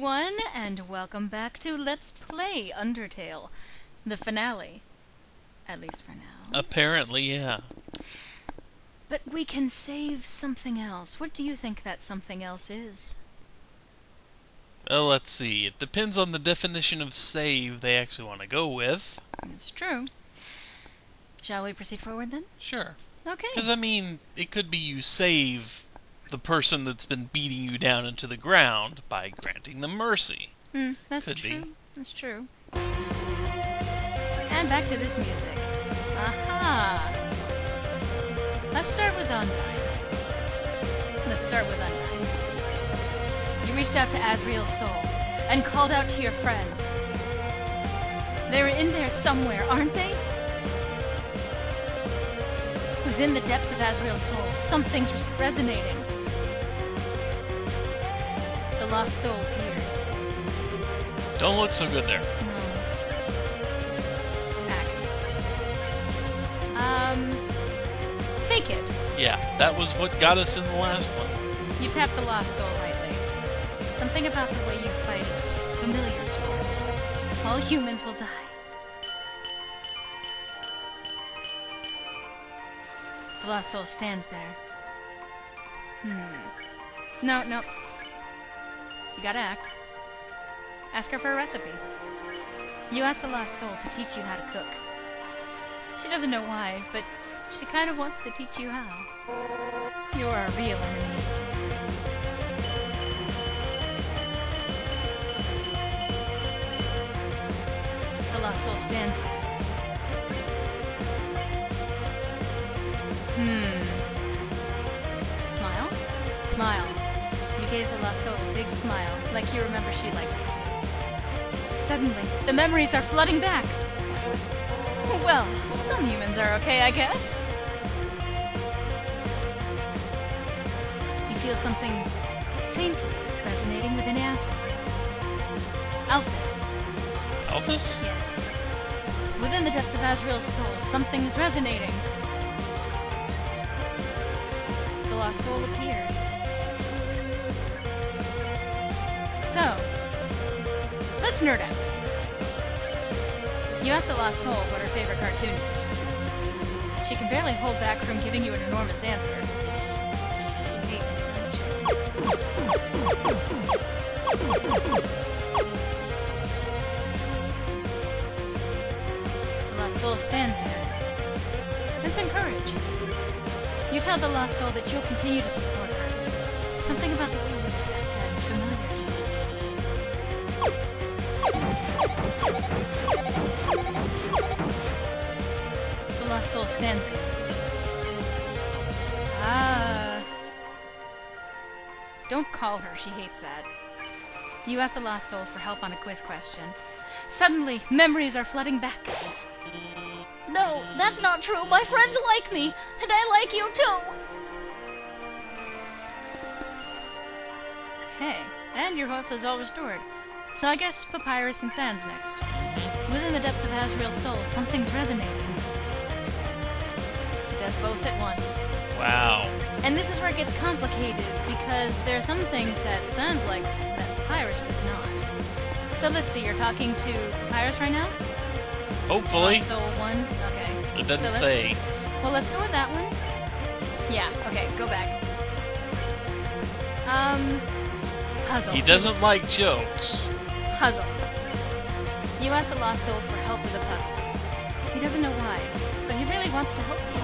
everyone, and welcome back to Let's Play Undertale, the finale. At least for now. Apparently, yeah. But we can save something else. What do you think that something else is? Well, let's see. It depends on the definition of save they actually want to go with. It's true. Shall we proceed forward then? Sure. Okay. Because, I mean, it could be you save the person that's been beating you down into the ground by granting them mercy. That's Could true. be. That's true. And back to this music. Aha! Let's start with Undyne. You reached out to Asriel's soul and called out to your friends. They're in there somewhere, aren't they? Within the depths of Asriel's soul, something's resonating. The lost soul appeared. Don't look so good there. No. Act. Fake it. Yeah, that was what got us in the last one. You tap the lost soul lightly. Something about the way you fight is familiar to you. All humans will die. The lost soul stands there. No. You gotta act. Ask her for a recipe. You ask the lost soul to teach you how to cook. She doesn't know why, but she kind of wants to teach you how. You're a real enemy. The lost soul stands there. Smile? Smile. You gave the lost soul a big smile, like you remember she likes to do. Suddenly, the memories are flooding back. Well, some humans are okay, I guess. You feel something faintly resonating within Asriel. Alphys. Alphys? Yes. Within the depths of Asriel's soul, something is resonating. The lost soul appeared. So, let's nerd out. You ask the lost soul what her favorite cartoon is. She can barely hold back from giving you an enormous answer. You hate me, don't you? The lost soul stands there. Let's encourage. You tell the lost soul that you'll continue to support her. Something about the way you said that is familiar to her. The lost soul stands there. Don't call her, she hates that. You ask the lost soul for help on a quiz question. Suddenly, memories are flooding back. No, that's not true. My friends like me, and I like you too. Okay, and your health is all restored. So I guess Papyrus and Sans next. Within the depths of Asriel's soul, something's resonating. It does both at once. Wow. And this is where it gets complicated, because there are some things that Sans likes that Papyrus does not. So let's see, you're talking to Papyrus right now? Hopefully. Soul one? Okay. It doesn't So say. Well, let's go with that one. Yeah, okay, go back. Puzzle. He doesn't like jokes. Puzzle. You ask the lost soul for help with a puzzle. He doesn't know why, but he really wants to help you.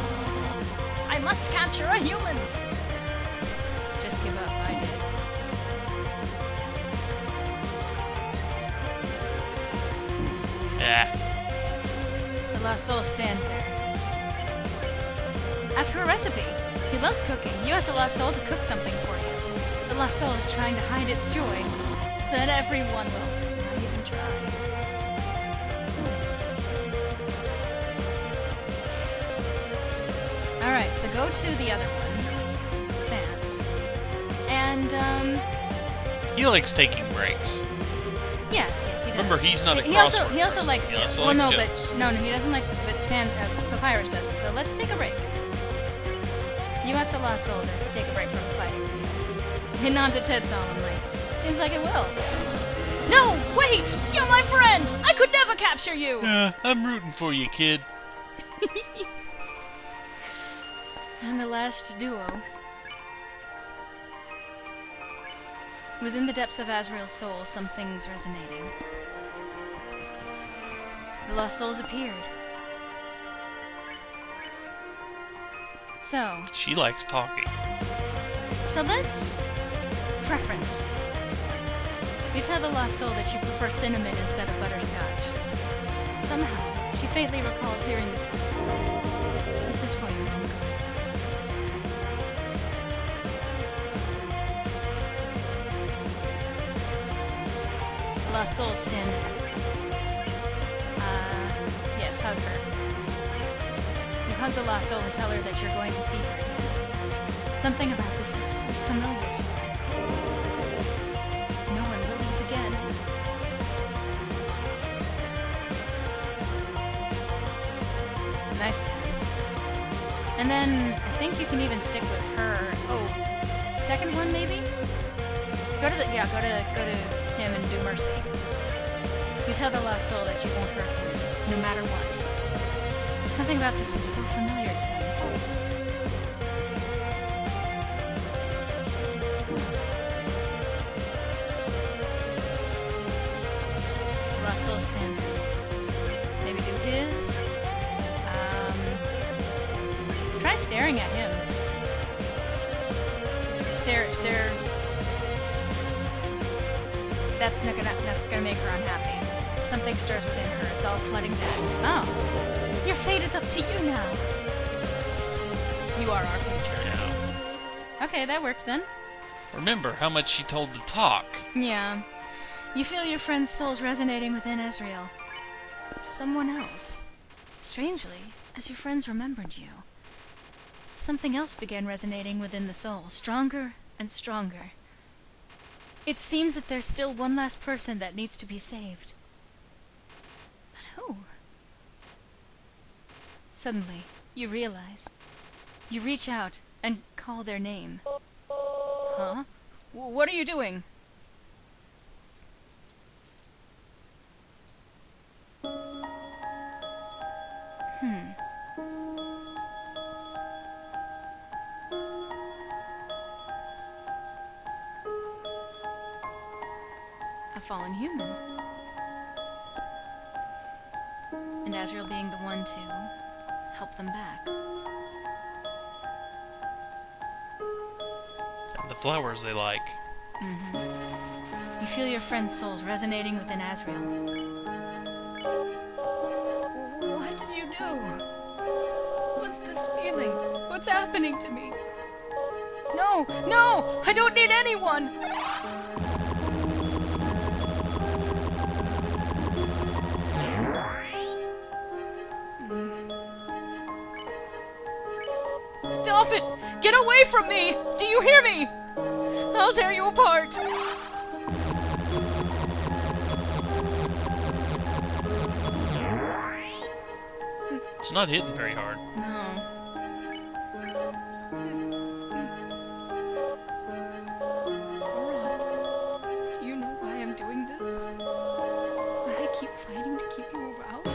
I must capture a human! Just give up, I did. The lost soul stands there. Ask for a recipe. He loves cooking. You ask the lost soul to cook something for you. The lost soul is trying to hide its joy. That everyone will. Not even try. Alright, so go to the other one. Sans. And, He likes taking breaks. Yes, he does. Remember, he's not a He crossword also person. likes He jokes. also Well, likes no, jokes. but no, he doesn't like. But Papyrus doesn't. So let's take a break. You ask the lost soul to take a break from fighting with you. It nods its head solemnly. Seems like it will. No, wait! You're my friend! I could never capture you! I'm rooting for you, kid. And the last duo. Within the depths of Azrael's soul, something's resonating. The lost souls appeared. So likes talking. So let's... preference. You tell the lost soul that you prefer cinnamon instead of butterscotch. Somehow, she faintly recalls hearing this before. This is for your own good. The lost souls stand there. Yes, hug her. You hug the lost soul and tell her that you're going to see her again. Something about this is so familiar to her. No one will leave again. Nice. And then, I think you can even stick with her. Oh, second one maybe? Go to him and do mercy. You tell the lost soul that you won't hurt him, no matter what. Something about this is so familiar to him. The lost souls stand there. Maybe do his. Try staring at him. Stare. That's gonna make her unhappy. Something stirs within her. It's all flooding back. Oh, your fate is up to you now. You are our future. Yeah. Okay, that worked then. Remember how much she told to talk. Yeah. You feel your friend's souls resonating within Ezreal. Someone else. Strangely, as your friends remembered you, something else began resonating within the soul, stronger and stronger. It seems that there's still one last person that needs to be saved. But who? Suddenly, you realize. You reach out and call their name. Huh? What are you doing? A fallen human. And Azrael being the one to help them back. And the flowers they like. You feel your friend's souls resonating within Azrael. What did you do? What's this feeling? What's happening to me? No! No! I don't need anyone! Stop it! Get away from me! Do you hear me? I'll tear you apart! It's not hitting very hard. No. Rod, do you know why I'm doing this? Why I keep fighting to keep you around?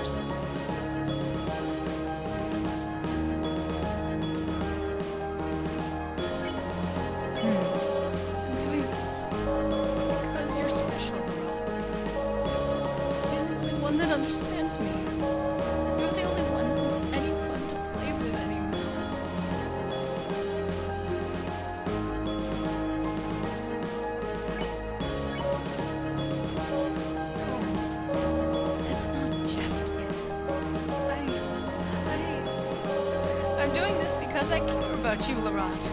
I'm doing this because you're special, Rod. You're the only one that understands me. You're the only one who's any fun to play with anymore. No, that's not just it. I'm doing this because I care about you, Larat.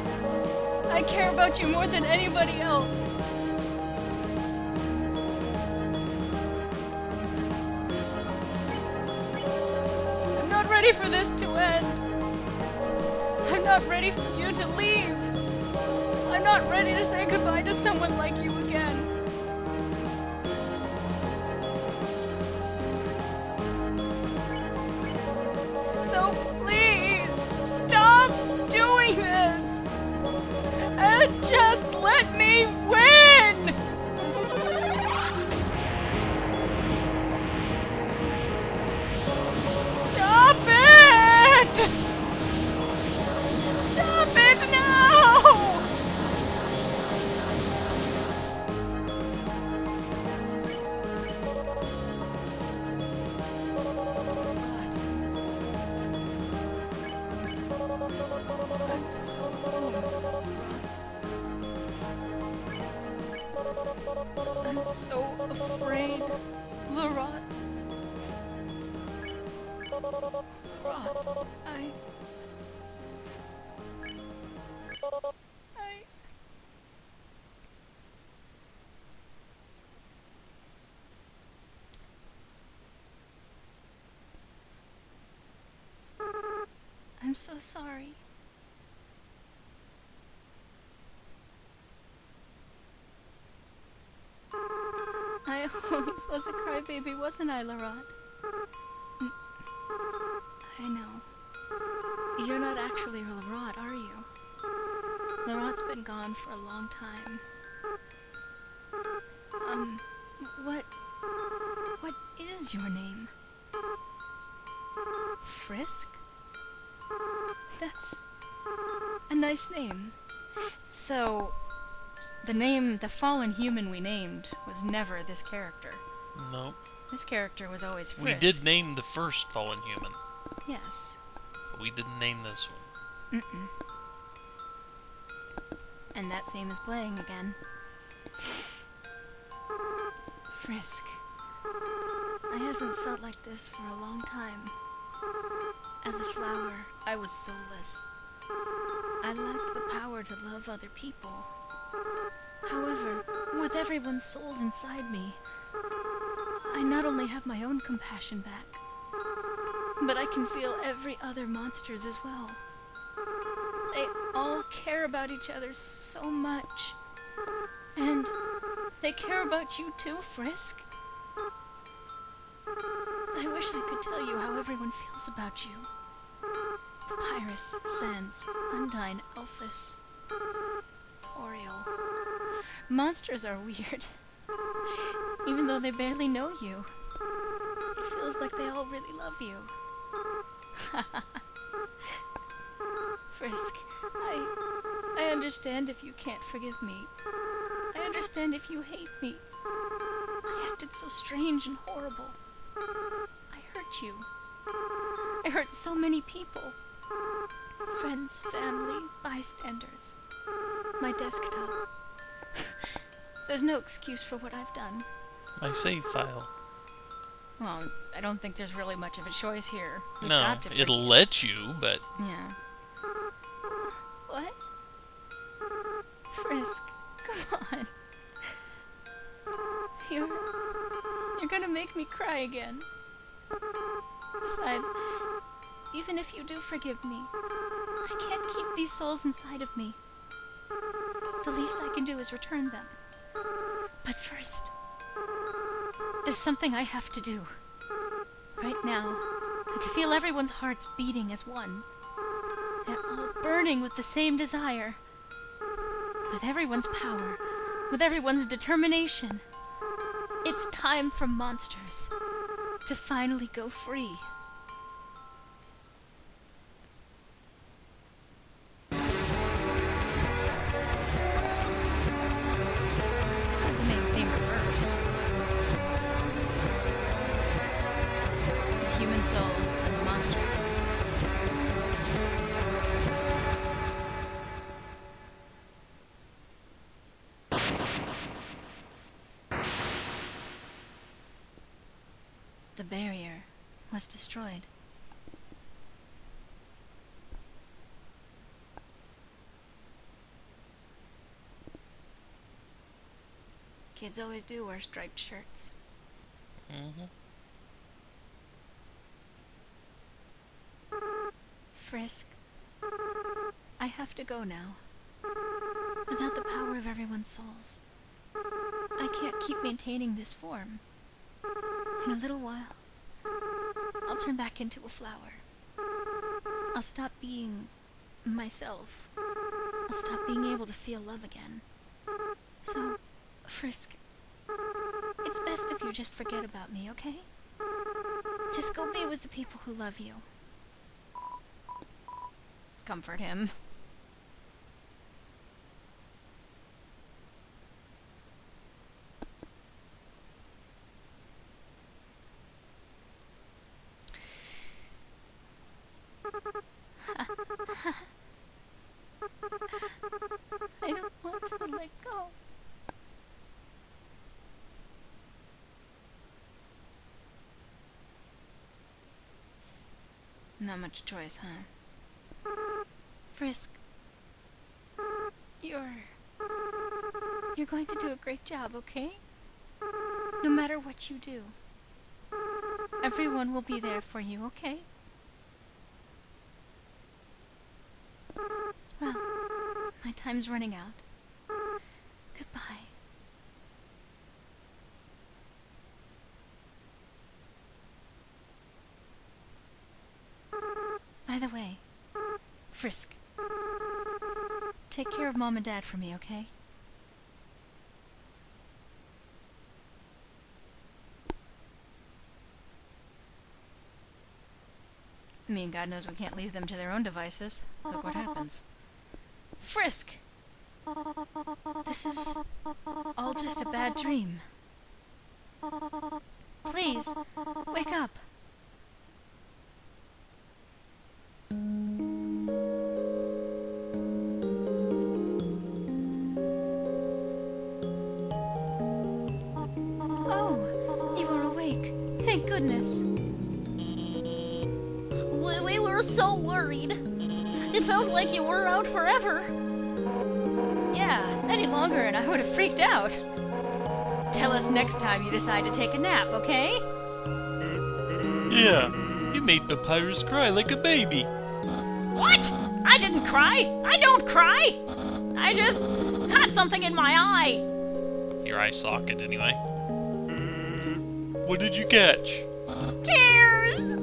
I care about you more than anybody else. I'm not ready for this to end. I'm not ready for you to leave. I'm not ready to say goodbye to someone like you again. So please, stop doing this! And just let me win! I'm so afraid, Laurent. Laurent, I... I'm so sorry. I always was a crybaby, wasn't I, Laurent? Mm, I know. You're not actually Laurent, are you? Laurent's been gone for a long time. What... What is your name? Frisk? That's a nice name. So, the fallen human we named was never this character. Nope. This character was always Frisk. We did name the first fallen human. Yes. But we didn't name this one. Mm-mm. And that theme is playing again. Frisk. I haven't felt like this for a long time. As a flower, I was soulless. I lacked the power to love other people. However, with everyone's souls inside me, I not only have my own compassion back, but I can feel every other monster's as well. They all care about each other so much. And they care about you too, Frisk. I wish I could tell you how everyone feels about you. Papyrus, Sans, Undine, Alphys, Toriel. Monsters are weird. Even though they barely know you. It feels like they all really love you. Frisk, I understand if you can't forgive me. I understand if you hate me. I acted so strange and horrible. I hurt you. I hurt so many people. Friends, family, bystanders. My desktop. There's no excuse for what I've done. My save file. Well, I don't think there's really much of a choice here. We've No, got to forgive. it'll let you, but... Yeah. What? Frisk, come on. You're gonna make me cry again. Besides, even if you do forgive me, I can't keep these souls inside of me. The least I can do is return them. But first, there's something I have to do. Right now, I can feel everyone's hearts beating as one. They're all burning with the same desire. With everyone's power, with everyone's determination. It's time for monsters to finally go free. This is the main theme reversed. The human souls and the monster souls. The barrier was destroyed. Kids always do wear striped shirts. Mm-hmm. Frisk, I have to go now. Without the power of everyone's souls, I can't keep maintaining this form. In a little while, I'll turn back into a flower. I'll stop being myself. I'll stop being able to feel love again. So, Frisk, it's best if you just forget about me, okay? Just go be with the people who love you. Comfort him. I don't want to let go. Not much choice, huh? Frisk, you're going to do a great job, okay? No matter what you do. Everyone will be there for you, okay? Well, my time's running out. Goodbye. By the way, Frisk, take care of Mom and Dad for me, okay? I mean, God knows we can't leave them to their own devices. Look what happens. Frisk! This is all just a bad dream. Please, wake up. Oh, you are awake. Thank goodness. We were so worried. It felt like you were out forever. Yeah, any longer and I would have freaked out. Tell us next time you decide to take a nap, okay? Yeah, you made Papyrus cry like a baby. What? I didn't cry. I don't cry. I just caught something in my eye. Your eye socket, anyway. What did you catch? Tears.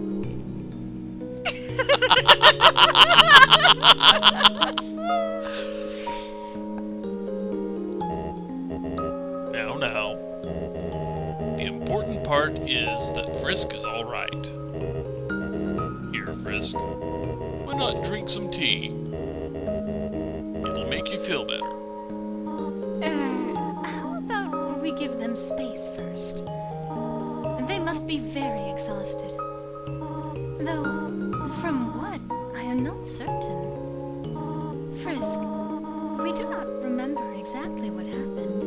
Now. The important part is that Frisk is all right. Here, Frisk. Why not drink some tea? It'll make you feel better. How about we give them space first? They must be very exhausted. Though, from what, I am not certain. Frisk, we do not remember exactly what happened.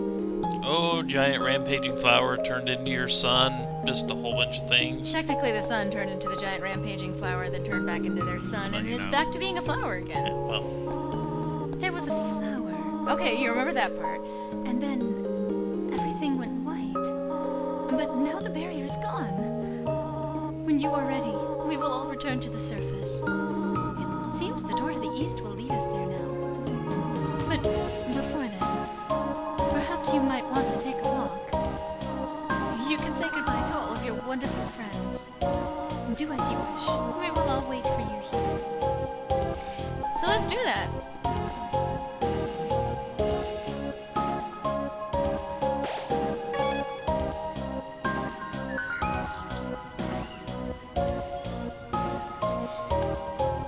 Oh, giant rampaging flower turned into your son. Just a whole bunch of things. Technically, the sun turned into the giant rampaging flower, then turned back into their sun, and is back to being a flower again. Yeah, well, There was a flower. Okay, you remember that part. And then everything went white. But now the barrier's gone. When you are ready, we will all return to the surface. It seems the door to the east will lead us there now. But before then, perhaps you might want to take a walk. You can say goodbye to all of your wonderful friends. Do as you wish. We will all wait for you here. So let's do that.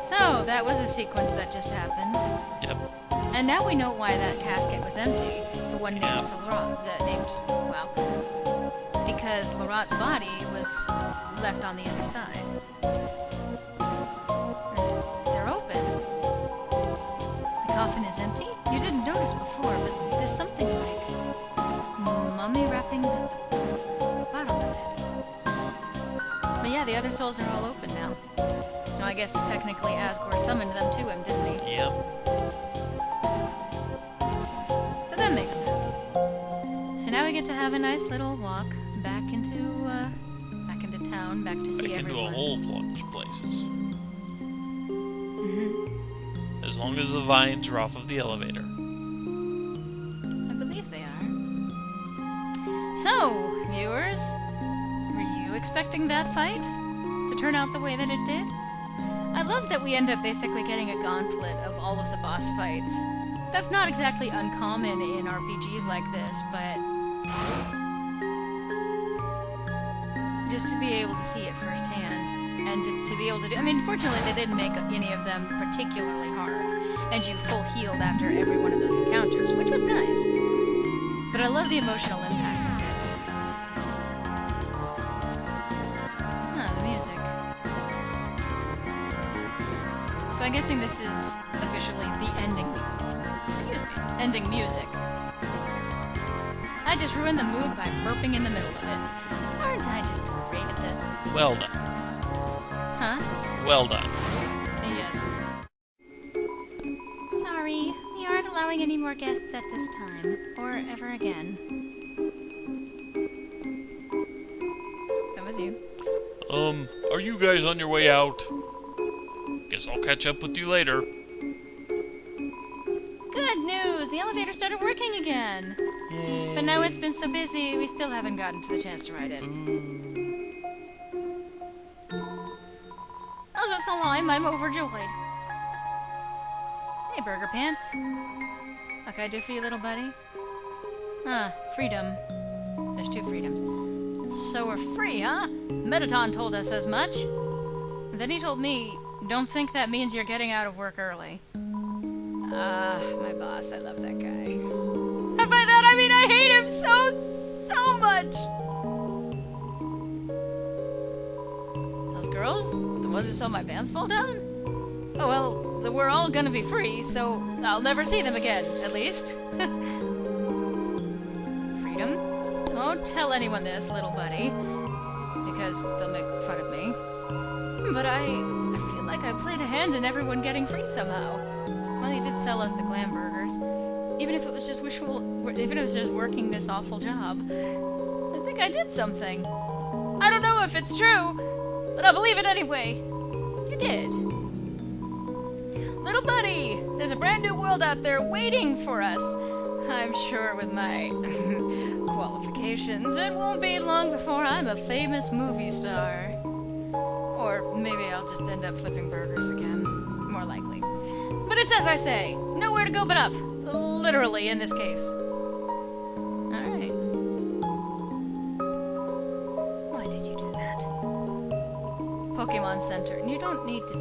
So, that was a sequence that just happened. yep. And now we know why that casket was empty. The one named Yeah. because Laurent's body was left on the other side. They're open. The coffin is empty? You didn't notice before, but there's something like mummy wrappings at the bottom of it. But yeah, the other souls are all open now. Now, I guess technically Asgore summoned them to him, didn't he? Yep. So that makes sense. So now we get to have a nice little walk back into town, back to see Back into everyone. a whole bunch of places. Mm-hmm. As long as the vines are off of the elevator. I believe they are. So, viewers, were you expecting that fight to turn out the way that it did? I love that we end up basically getting a gauntlet of all of the boss fights. That's not exactly uncommon in RPGs like this, but just to be able to see it firsthand and to be able to do... I mean, fortunately, they didn't make any of them particularly hard, and you full healed after every one of those encounters, which was nice. But I love the emotional impact of it. Ah, the music. So I'm guessing this is officially the ending. Ending music. I just ruined the mood by burping in the middle of it. Aren't I just great at this? Well done. Huh? Well done. allowing any more guests at this time, or ever again. That was you. Are you guys on your way out? Guess I'll catch up with you later. Good news! The elevator started working again! But now it's been so busy, we still haven't gotten to the chance to ride it. As a slime, I'm overjoyed. Hey, Burger Pants. What can I do for you, little buddy? Ah, freedom. There's 2 freedoms. So we're free, huh? Metaton told us as much. And then he told me, don't think that means you're getting out of work early. Ah, my boss, I love that guy. And by that I mean I hate him so much! Those girls? The ones who saw my pants fall down? Oh well, we're all gonna be free, so I'll never see them again, at least. Freedom? Don't tell anyone this, little buddy, because they'll make fun of me. But I feel like I played a hand in everyone getting free somehow. Well, you did sell us the glam burgers. Even if it was just working this awful job. I think I did something. I don't know if it's true, but I'll believe it anyway. You did. Little buddy, there's a brand new world out there waiting for us. I'm sure with my qualifications, it won't be long before I'm a famous movie star. Or maybe I'll just end up flipping burgers again. More likely. But it's as I say, nowhere to go but up. Literally, in this case. Alright. Why did you do that? Pokemon Center. You don't need to...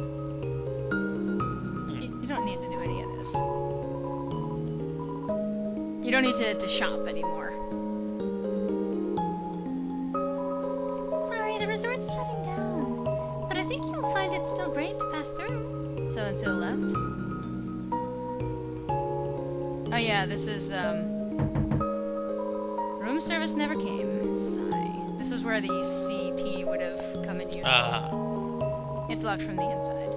You don't need to do any of this. You don't need to shop anymore. Sorry, the resort's shutting down. But I think you'll find it still great to pass through. So and to the left. Oh yeah, this is, room service never came. Sigh. This is where the CT would have come in useful. It's locked from the inside.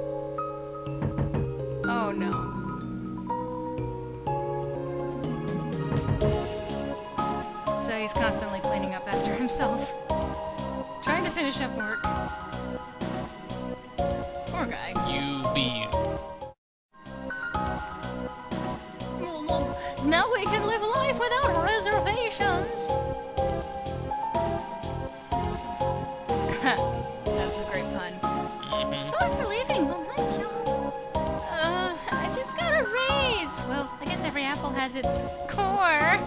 Oh no. So he's constantly cleaning up after himself. Trying to finish up work. Poor guy. You be you. Now we can live life without reservations. That's a great pun. Sorry for leaving, but my job. I just got a raise. Well, I guess every apple has its core.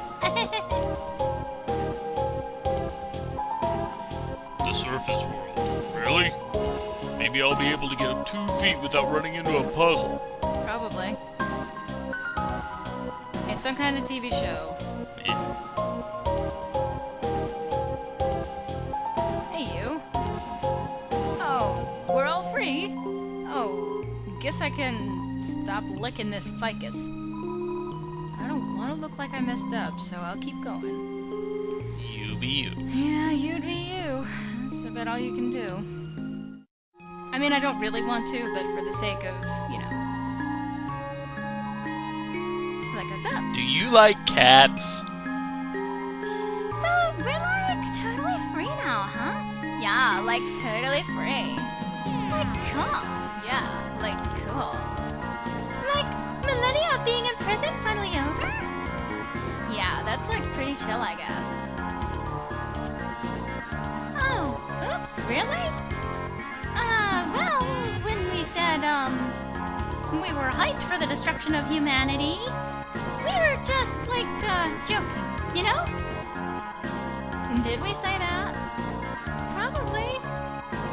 The surface world. Really? Maybe I'll be able to get 2 feet without running into a puzzle. Probably. It's some kind of TV show. Hey, you. Oh, we're all free? Oh, guess I can stop licking this ficus. I don't want to look like I messed up, so I'll keep going. You be you. Yeah, you'd be you. That's about all you can do. I mean, I don't really want to, but for the sake of, you know. So, like, what's up? Do you like cats? So, we're like totally free now, huh? Yeah, like totally free. Like, cool. Yeah, like, cool. Like, millennia of being in prison finally over? Yeah, that's like pretty chill, I guess. Oh, oops, really? Well, when we said, we were hyped for the destruction of humanity, we were just, like, joking, you know? Did we say that? Probably.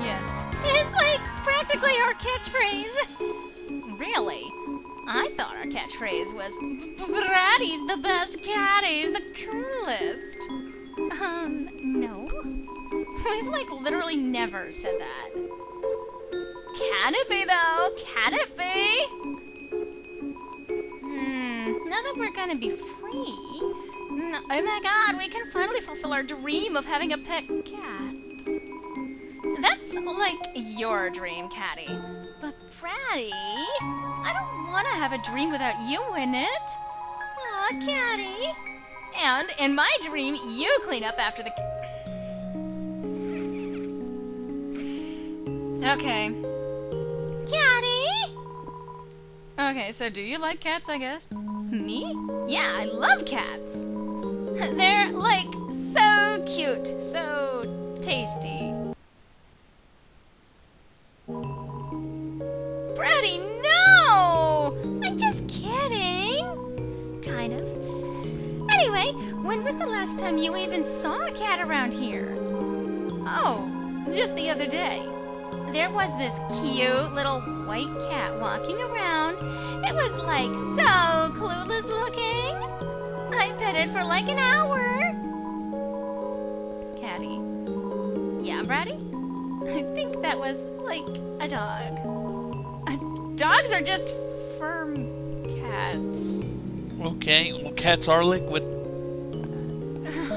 Yes. It's like practically our catchphrase. Really? I thought our catchphrase was, Bratty's the best, Catty's the coolest. No. We've, like, literally never said that. Can it be, though? Can it be? Now that we're gonna be free... oh my god, we can finally fulfill our dream of having a pet cat. That's, like, your dream, Catty. But, Bratty, I don't want to have a dream without you in it. Catty. And in my dream, you clean up after the... Okay. Catty! Okay, so do you like cats, I guess? Me? Yeah, I love cats. They're, like, so cute, so tasty. Brady, no! I'm just kidding. Kind of. Anyway, when was the last time you even saw a cat around here? Oh, just the other day. There was this cute little white cat walking around. It was like so clueless looking. I pet it for like an hour. Catty. Yeah, Brady? I think that was like a dog. Dogs are just firm cats. Okay, well, cats are liquid. That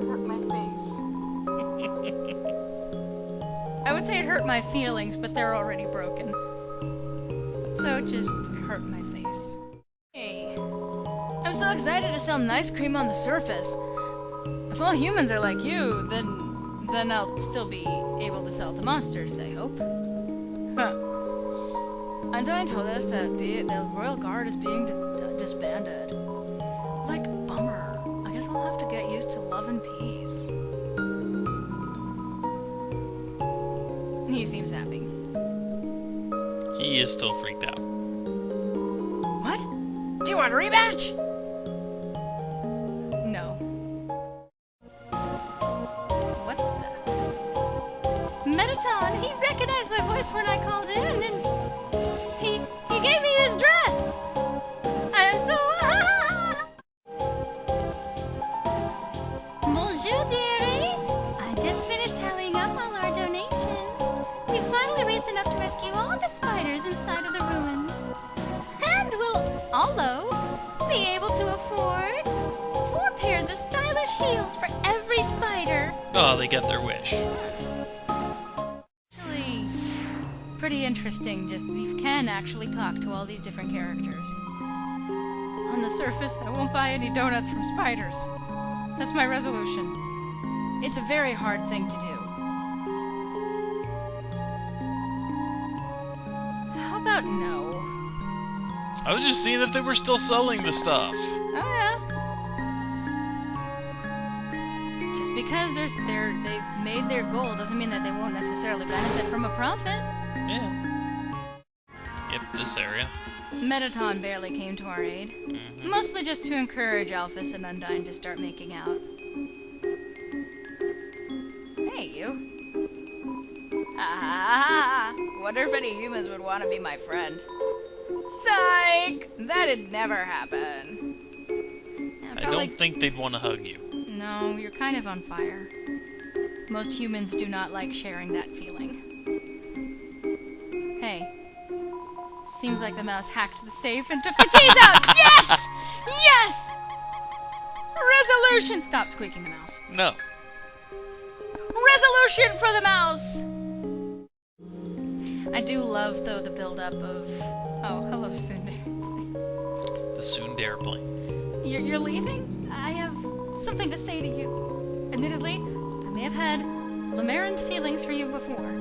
hurt my face. I would say it hurt my feelings, but they're already broken. So it just hurt my face. Hey, I'm so excited to sell ice cream on the surface. If all humans are like you, then I'll still be able to sell to monsters, I hope. Huh. Undyne told us that the Royal Guard is being disbanded. Like, bummer. I guess we'll have to get used to love and peace. He seems happy. He is still freaked out. What? Do you want a rematch? No. What the? Metaton, he recognized my voice when I called in, and he gave me his dress. I'm so... Bonjour, dearie. I just finished tallying up all our donations. We finally raised enough to rescue all the spiders inside of the ruins. And we'll also be able to afford 4 pairs of stylish heels for every spider. Oh, they got their wish. Actually, pretty interesting. Just you can actually talk to all these different characters. On the surface, I won't buy any donuts from spiders. That's my resolution. It's a very hard thing to do. How about no? I was just seeing if they were still selling the stuff. Oh yeah. Just because they've made their goal doesn't mean that they won't necessarily benefit from a profit. Yeah. Yep, this area. Metaton barely came to our aid. Mostly just to encourage Alphys and Undyne to start making out. Hey, you. Ah, wonder if any humans would want to be my friend. Psych! That'd never happen. Yeah, I don't think they'd want to hug you. No, you're kind of on fire. Most humans do not like sharing that feeling. Hey. Seems like the mouse hacked the safe and took the cheese out! Yes! Yes! Resolution! Stop squeaking, the mouse. No. Resolution for the mouse! I do love, though, the build-up of... Oh, hello, Sunday. The Tsundere plane. You're leaving? I have something to say to you. Admittedly, I may have had Lamarant feelings for you before.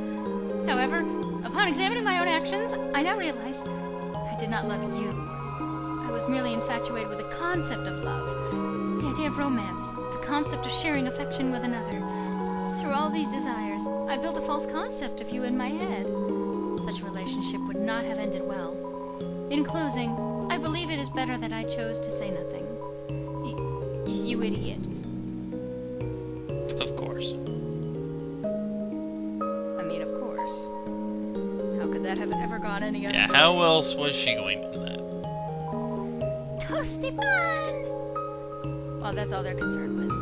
However, upon examining my own actions, I now realize I did not love you. I was merely infatuated with the concept of love, the idea of romance, the concept of sharing affection with another. Through all these desires, I built a false concept of you in my head. Such a relationship would not have ended well. In closing, I believe it is better that I chose to say nothing. You idiot. Of course. I mean, of course. How could that have ever gone any other way? Yeah, how else was she going to do that? Toasty bun! Well, that's all they're concerned with.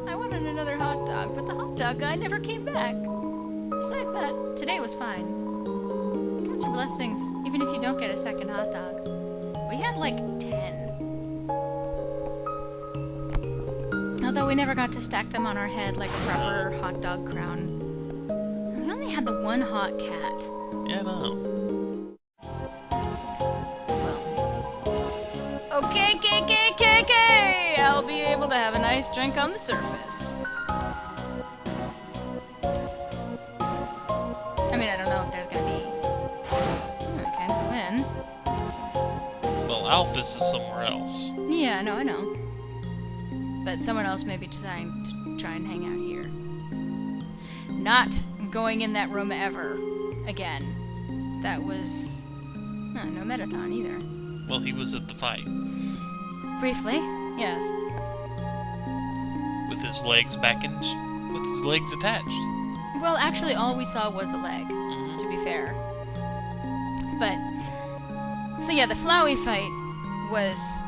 I wanted another hot dog, but the hot dog guy never came back. Besides that, today was fine. Count your blessings, even if you don't get a second hot dog. We had like 10. Although we never got to stack them on our head like a proper hot dog crown. We only had the one hot cat. Yeah, no. Okay, KKKK! I'll be able to have a nice drink on the surface. I mean, I don't know if there's gonna be... I can't go in. Well, Alphys is somewhere else. Yeah, no, I know. But someone else may be trying to and hang out here. Not going in that room ever again. That was... no Metaton either. Well, he was at the fight. Briefly, yes. With his legs back in... with his legs attached. Well, actually, all we saw was the leg, to be fair. But... so yeah, the Flowey fight was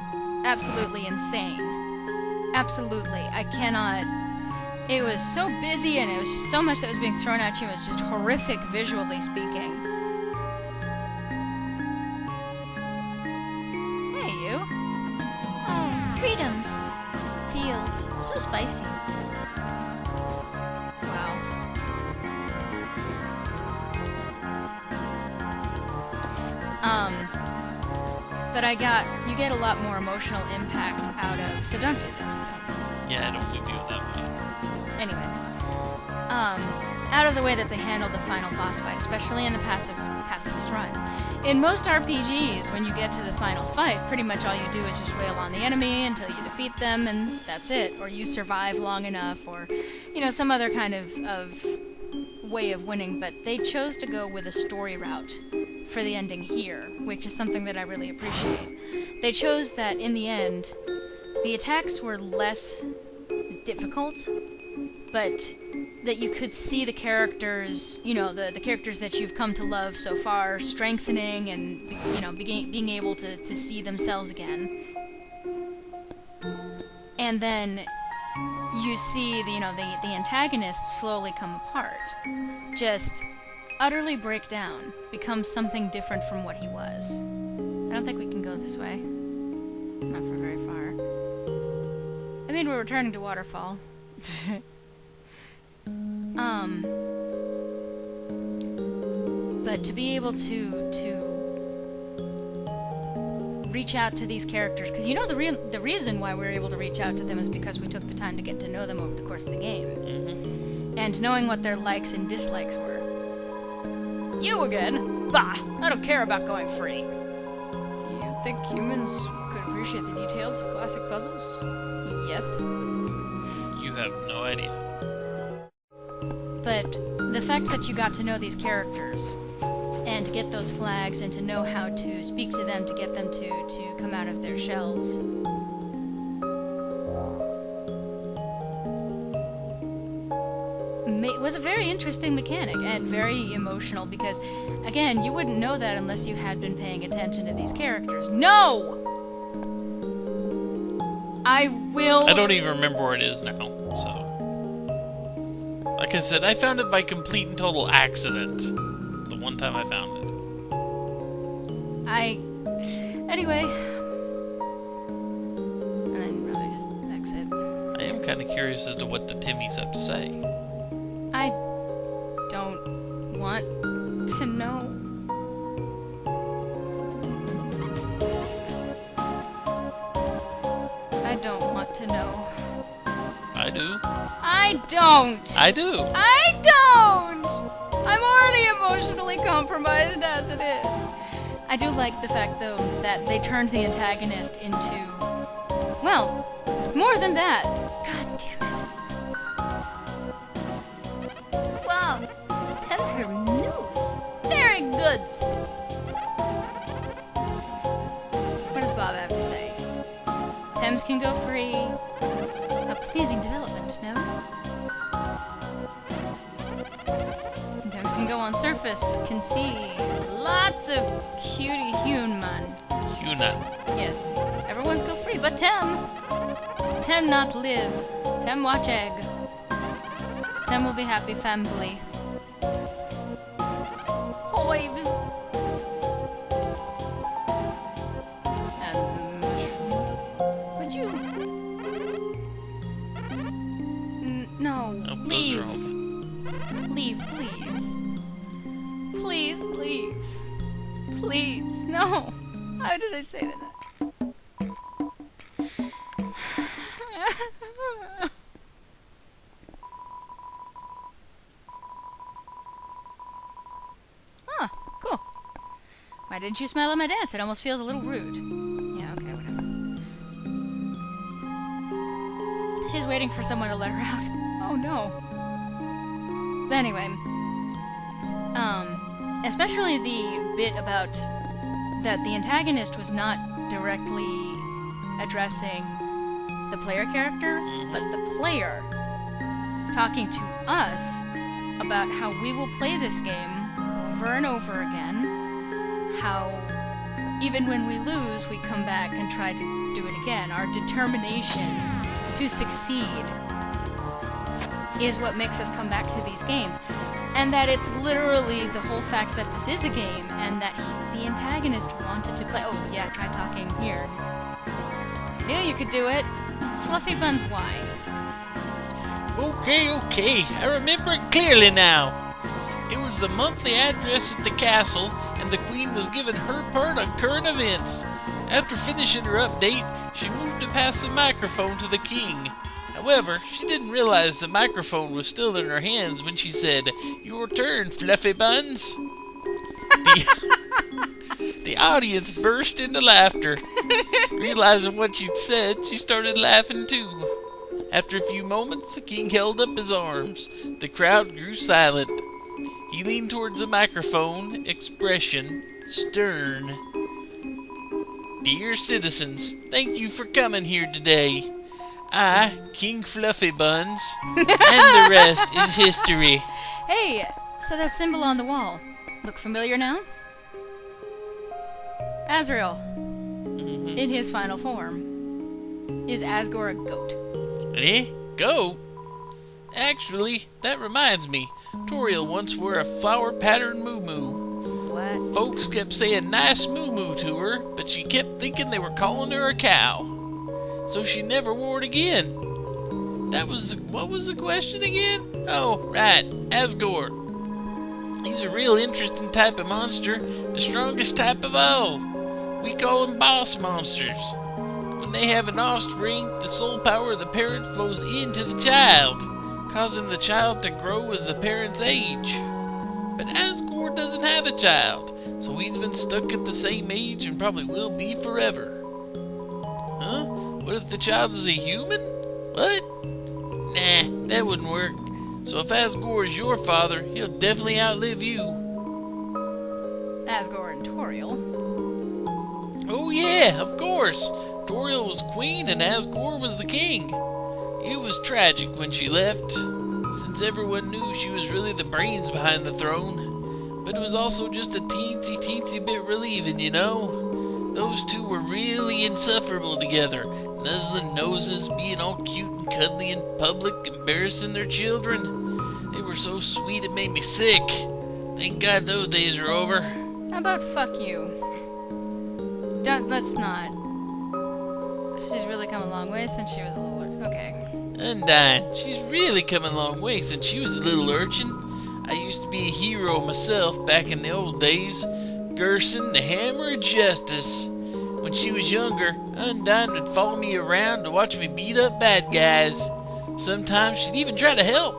absolutely insane. Absolutely. I cannot... It was so busy, and it was just so much that was being thrown at you. It was just horrific, visually speaking. Hey, you. Oh, freedoms. Feels so spicy. Wow. But you get a lot more emotional impact out of, so don't do this, don't. Yeah, I don't really do it that way. Anyway, out of the way that they handled the final boss fight, especially in the pacifist run. In most RPGs, when you get to the final fight, pretty much all you do is just wail on the enemy until you defeat them, and that's it. Or you survive long enough, or, some other kind of way of winning, but they chose to go with a story route for the ending here, which is something that I really appreciate. They chose that, in the end, the attacks were less difficult, but that you could see the characters, the characters that you've come to love so far, strengthening and, being able to see themselves again. And then you see, the antagonists slowly come apart. Just utterly break down, become something different from what he was. I don't think we can go this way. Not for very far. I mean, we're returning to Waterfall. But to be able to reach out to these characters, because the reason why we're able to reach out to them is because we took the time to get to know them over the course of the game. Mm-hmm. And knowing what their likes and dislikes were. You again? Bah! I don't care about going free. Do you think humans could appreciate the details of classic puzzles? Yes. You have no idea. But the fact that you got to know these characters, and to get those flags, and to know how to speak to them to get them to come out of their shells. It was a very interesting mechanic, and very emotional, because, again, you wouldn't know that unless you had been paying attention to these characters. No! I don't even remember where it is now, so... Like I said, I found it by complete and total accident. The one time I found it. Anyway. And then probably just exit. I am kind of curious as to what the Timmy's have to say. I don't want to know. I don't want to know. I do. I don't! I do. I don't! I'm already emotionally compromised as it is. I do like the fact, though, that they turned the antagonist into... well, more than that. God damn it. Wow, tell her news. Very good. What does Bob have to say? Thames can go free. A pleasing development, no? Thames can go on surface, can see lots of cutie human. Hunan. Yes, everyone's go free, but Tem not live. Tem watch egg. Tem will be happy family. Hives. And mushroom. Would you? No, Oh, those leave. are open. Leave, please. Please leave. Please, no. How did I say that? Why didn't you smile at my dance? It almost feels a little rude. Yeah, okay, whatever. She's waiting for someone to let her out. Oh no. But anyway, especially the bit about that the antagonist was not directly addressing the player character, but the player talking to us about how we will play this game over and over again, how even when we lose, we come back and try to do it again. Our determination to succeed is what makes us come back to these games. And that it's literally the whole fact that this is a game and that the antagonist wanted to play. Oh, yeah, try talking here. Knew you could do it. Fluffy Buns, why? Okay, I remember it clearly now. It was the monthly address at the castle, and the Queen was given her part on current events. After finishing her update, she moved to pass the microphone to the King. However, she didn't realize the microphone was still in her hands when she said, "Your turn, Fluffy Buns." The audience burst into laughter. Realizing what she'd said, she started laughing too. After a few moments, the King held up his arms. The crowd grew silent. He leaned towards the microphone, expression stern. "Dear citizens, thank you for coming here today. I, King Fluffy Buns, and the rest is history." Hey, so that symbol on the wall, look familiar now? Azrael, in his final form, is Asgore a goat? Eh? Goat? Actually, that reminds me. Toriel once wore a flower-patterned moo-moo. What? Folks kept saying nice moo-moo to her, but she kept thinking they were calling her a cow. So she never wore it again. What was the question again? Oh, right, Asgore. He's a real interesting type of monster, the strongest type of all. We call them boss monsters. When they have an offspring, the soul power of the parent flows into the child, causing the child to grow as the parent's age. But Asgore doesn't have a child, so he's been stuck at the same age and probably will be forever. Huh? What if the child is a human? What? Nah, that wouldn't work. So if Asgore is your father, he'll definitely outlive you. Asgore and Toriel. Oh yeah, of course. Toriel was queen and Asgore was the king. It was tragic when she left, since everyone knew she was really the brains behind the throne. But it was also just a teensy bit relieving, you know? Those two were really insufferable together, nuzzling noses, being all cute and cuddly in public, embarrassing their children. They were so sweet it made me sick. Thank God those days are over. How about fuck you? Let's not. She's really come a long way since she was a little... Okay. Undyne, she's really come a long way since she was a little urchin. I used to be a hero myself back in the old days. Gerson, the Hammer of Justice. When she was younger, Undyne would follow me around to watch me beat up bad guys. Sometimes she'd even try to help.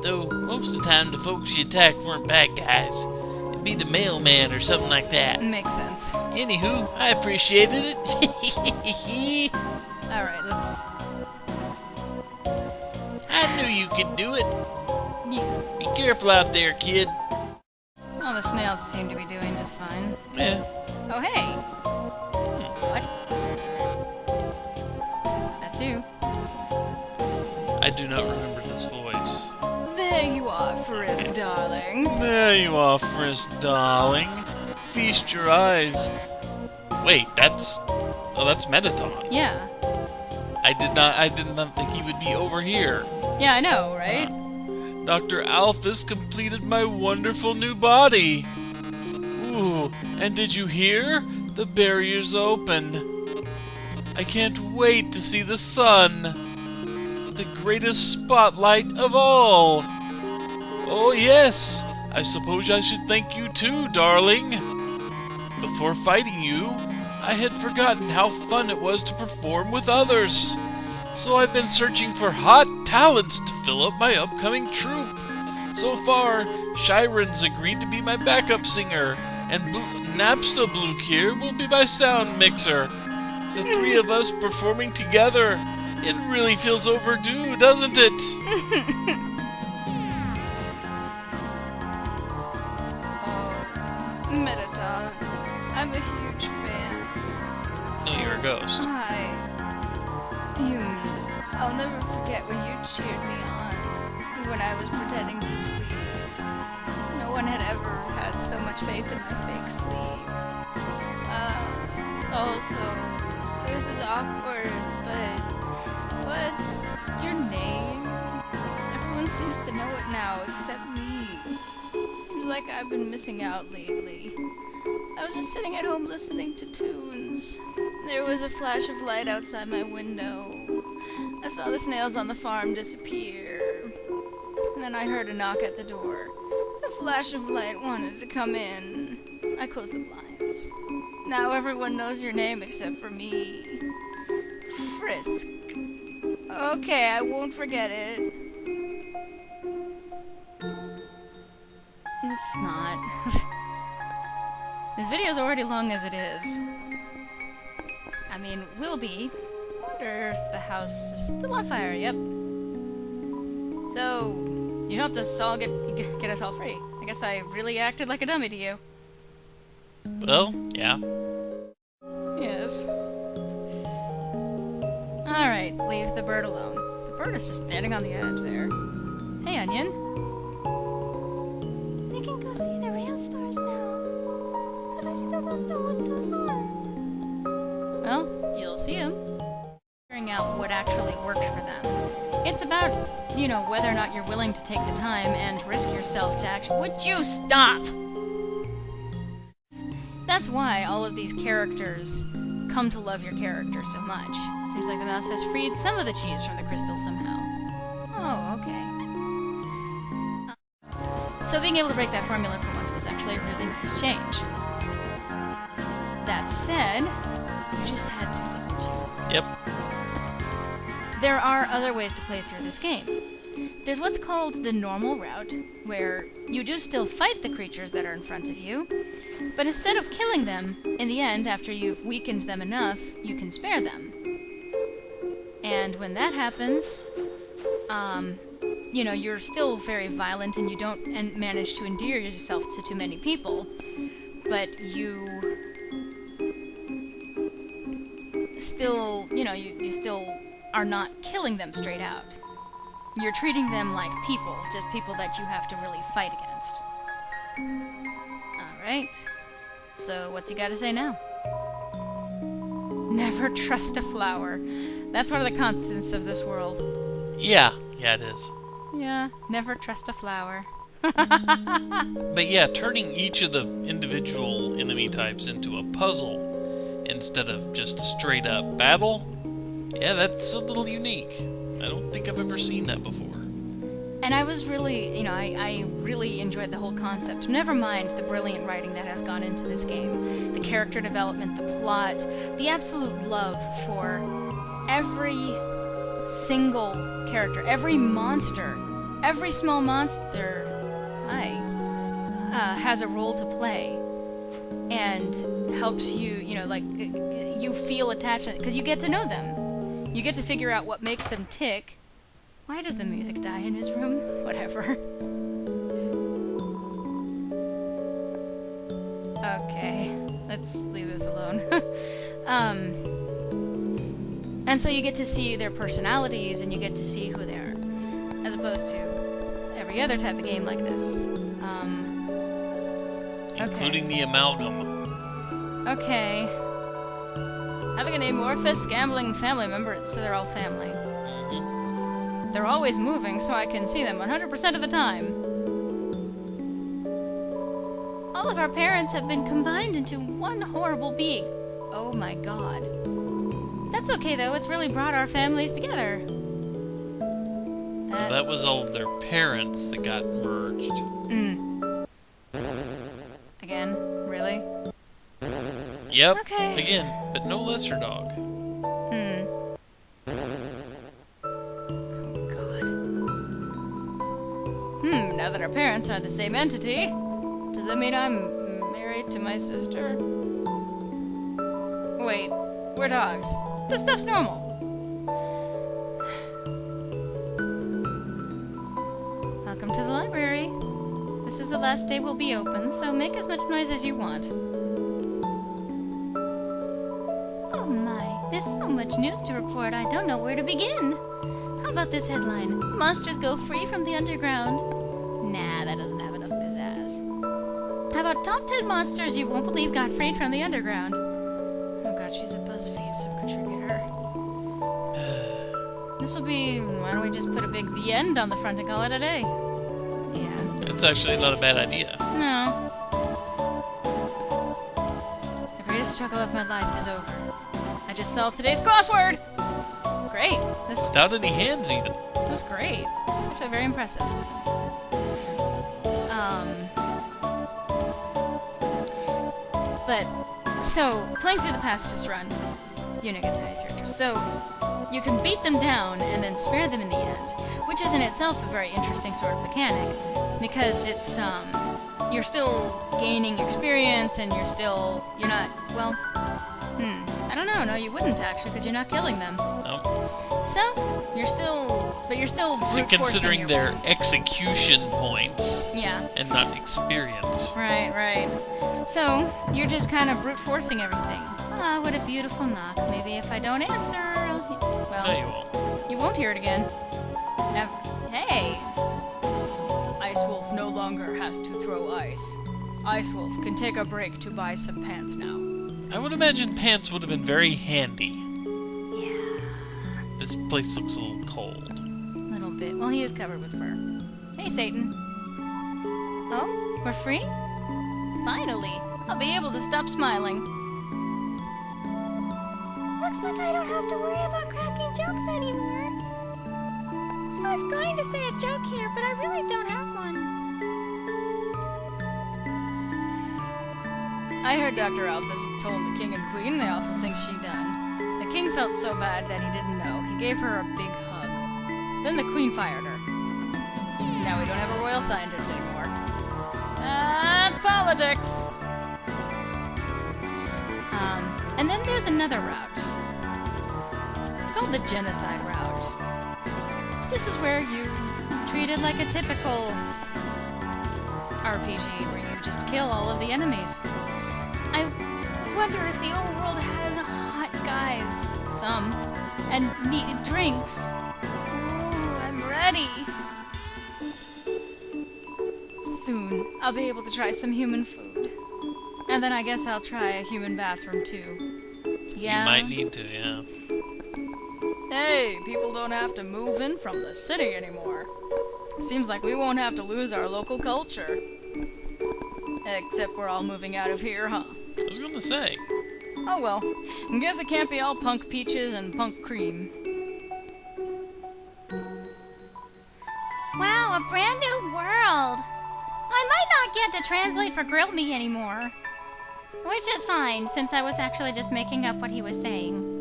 Though most of the time the folks she attacked weren't bad guys. It'd be the mailman or something like that. Makes sense. Anywho, I appreciated it. Alright, let's... I knew you could do it. Yeah. Be careful out there, kid. Well, the snails seem to be doing just fine. Yeah. Oh, hey! What? That's you. I do not remember this voice. There you are, Frisk, darling. There you are, Frisk, darling. Feast your eyes. Wait, that's Mettaton. Yeah. I did not think he would be over here. Yeah, I know, right? Dr. Alphys completed my wonderful new body. Ooh, and did you hear? The barrier's open. I can't wait to see the sun. The greatest spotlight of all. Oh yes, I suppose I should thank you too, darling. Before fighting you, I had forgotten how fun it was to perform with others. So I've been searching for hot talents to fill up my upcoming troupe. So far, Shiren's agreed to be my backup singer. And Napsta Blue here will be my sound mixer. The three of us performing together. It really feels overdue, doesn't it? Oh, Metadog. I'm a huge fan. No, you're a ghost. Hi. I'll never forget when you cheered me on when I was pretending to sleep. No one had ever had so much faith in my fake sleep. Also, this is awkward, but what's your name? Everyone seems to know it now except me. Seems like I've been missing out lately. I was just sitting at home listening to tunes. There was a flash of light outside my window. I saw the snails on the farm disappear. And then I heard a knock at the door. A flash of light wanted to come in. I closed the blinds. Now everyone knows your name except for me. Frisk. Okay, I won't forget it. It's not. This video's already long as it is. I mean, will be. Wonder if the house is still on fire. Yep. So, you helped us all get us all free. I guess I really acted like a dummy to you. Well, yeah. Yes. Alright, leave the bird alone. The bird is just standing on the edge there. Hey, Onion. We can go see the real stars now. But I still don't know what those are. Well, you'll see them. Figuring out what actually works for them. It's about, whether or not you're willing to take the time and risk yourself to actually— Would you stop? That's why all of these characters come to love your character so much. Seems like the mouse has freed some of the cheese from the crystal somehow. Oh, okay. So being able to break that formula for once was actually a really nice change. That said, you just had to, didn't you? Yep. There are other ways to play through this game. There's what's called the normal route, where you do still fight the creatures that are in front of you, but instead of killing them, in the end, after you've weakened them enough, you can spare them. And when that happens, you're still very violent and you don't manage to endear yourself to too many people, but you still, you still are not killing them straight out. You're treating them like people, just people that you have to really fight against. Alright. So, what's he got to say now? Never trust a flower. That's one of the constants of this world. Yeah, it is. Yeah, never trust a flower. But yeah, turning each of the individual enemy types into a puzzle instead of just a straight up battle, yeah, that's a little unique. I don't think I've ever seen that before. And I was really, I really enjoyed the whole concept. Never mind the brilliant writing that has gone into this game. The character development, the plot, the absolute love for every single character, every monster, every small monster, has a role to play. And helps you, you feel attached, because you get to know them. You get to figure out what makes them tick. Why does the music die in his room? Whatever. Okay, let's leave this alone. And so you get to see their personalities and you get to see who they are, as opposed to every other type of game like this. Including the amalgam. Okay. Having an amorphous gambling family member, so they're all family. They're always moving, so I can see them 100% of the time. All of our parents have been combined into one horrible being. Oh my god. That's okay though, it's really brought our families together. So that was all of their parents that got merged. Again? Really? Yep, Okay. again, but no lesser dog. Oh god. Now that our parents are the same entity, does that mean I'm Married to my sister? Wait, we're dogs. This stuff's normal. Welcome to the library. This is the last day we'll be open, so make as much noise as you want. Oh my, there's so much news to report, I don't know where to begin. How about this headline? Monsters go free from the underground. Nah, that doesn't have enough pizzazz. How about top 10 monsters you won't believe got freed from the underground? Oh god, she's a BuzzFeed sub-contributor. This will be... Why don't we just put a big "the end" on the front and call it a day? Yeah. That's actually not a bad idea. No. The greatest struggle of my life is over. I just solved today's crossword! Great. This Without any hands, even. was great. It's actually very impressive. But, so, playing through the pacifist run, you know, get to know these characters. So, you can beat them down and then spare them in the end, which is in itself a very interesting sort of mechanic, because it's, you're still gaining experience and you're not, well, I don't know, no, you wouldn't actually, because you're not killing them. No. So, you're still brute So forcing considering your their way. execution points Yeah. and not experience. Right. So, you're just kind of brute forcing everything. Ah, what a beautiful knock. Maybe if I don't answer, well, No, you won't. you won't hear it again. Ever. Hey! Ice Wolf no longer has to throw ice. Ice Wolf can take a break to buy some pants now. I would imagine pants would have been very handy. Yeah. This place looks a little cold. A little bit. Well, he is covered with fur. Hey, Satan. Oh, we're free? Finally, I'll be able to stop smiling. Looks like I don't have to worry about cracking jokes anymore. I was going to say a joke here, but I really don't have one. I heard Dr. Alphys told the king and queen the awful things she done. The king felt so bad that he didn't know. He gave her a big hug. Then the queen fired her. Now we don't have a royal scientist anymore. That's politics! And then there's another route. It's called the genocide route. This is where you treat it like a typical RPG, where you just kill all of the enemies. I wonder if the old world has hot guys. Some. And neat drinks. Ooh, I'm ready. Soon, I'll be able to try some human food. And then I guess I'll try a human bathroom too. Yeah. You might need to, yeah. Hey, people don't have to move in from the city anymore. Seems like we won't have to lose our local culture. Except we're all moving out of here, huh? I was gonna say. Oh well, I guess it can't be all punk peaches and punk cream. Wow, a brand new world. I might not get to translate for Grill Me anymore. Which is fine, since I was actually just making up what he was saying.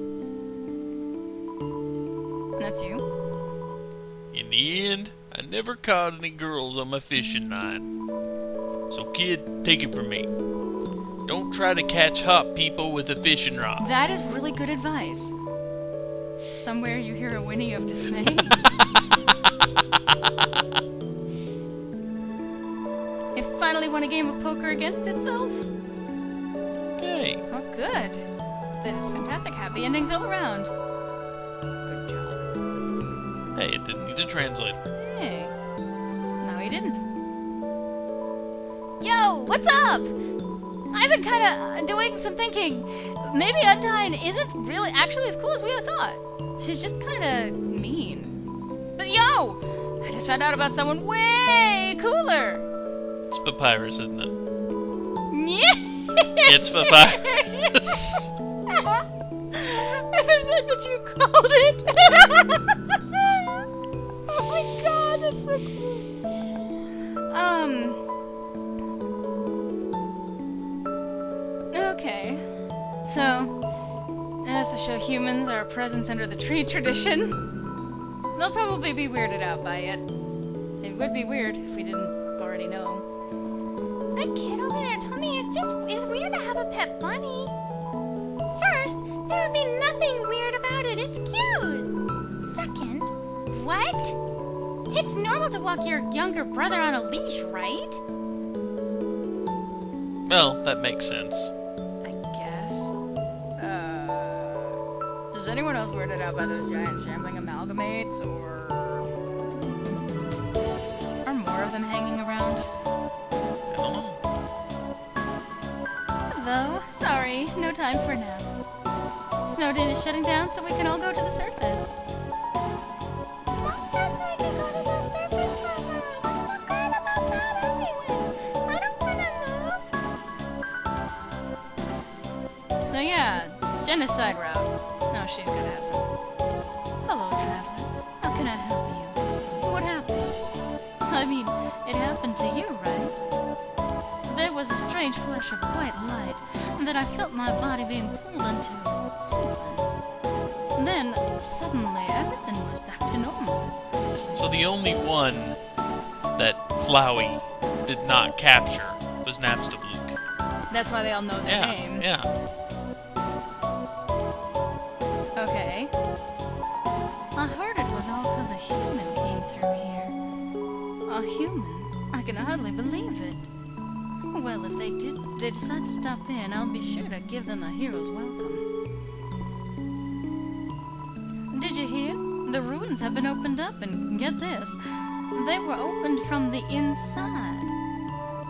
That's you? In the end, I never caught any girls on my fishing line. So kid, take it from me. Don't try to catch hot people with a fishing rod. That is really good advice. Somewhere you hear a whinny of dismay. It finally won a game of poker against itself. Hey, Oh, good. That is fantastic. Happy endings all around. Good job. hey, it didn't need a translator. Hey. No, he didn't. Yo, what's up? I've been kind of doing some thinking. Maybe Undyne isn't really actually as cool as we thought. She's just kind of mean. But yo! I just found out about someone way cooler. It's Papyrus, isn't it? Yeah. It's Papyrus. And the fact that you called it. Oh my god, that's so cool. Okay. So, as to show humans our presence under the tree tradition, they'll probably be weirded out by it. It would be weird if we didn't already know. That kid over there told me his it's weird to have a pet bunny. First, there would be nothing weird about it. It's cute. Second, what? It's normal to walk your younger brother on a leash, right? Well, that makes sense. I guess. Is anyone else weirded out by those giant shambling amalgamates, or are more of them hanging around? I don't know. Hello. Sorry, no time for a nap. Snowden is shutting down so we can all go to the surface. Mom says we can go to the surface for a nap. What's so great about that anyway? I don't want to move. So yeah, genocide route. No, she's gonna have some. Hello, traveler. How can I help you? What happened? I mean, it happened to you, right? There was a strange flash of white light that I felt my body being pulled into something. Then, suddenly, everything was back to normal. So the only one that Flowey did not capture was Napstablook. That's why they all know their Yeah, name. yeah. Okay. I heard it was all because a human came through here. A human? I can hardly believe it. Well, if they decide to stop in, I'll be sure to give them a hero's welcome. Did you hear? The ruins have been opened up, and get this, they were opened from the inside.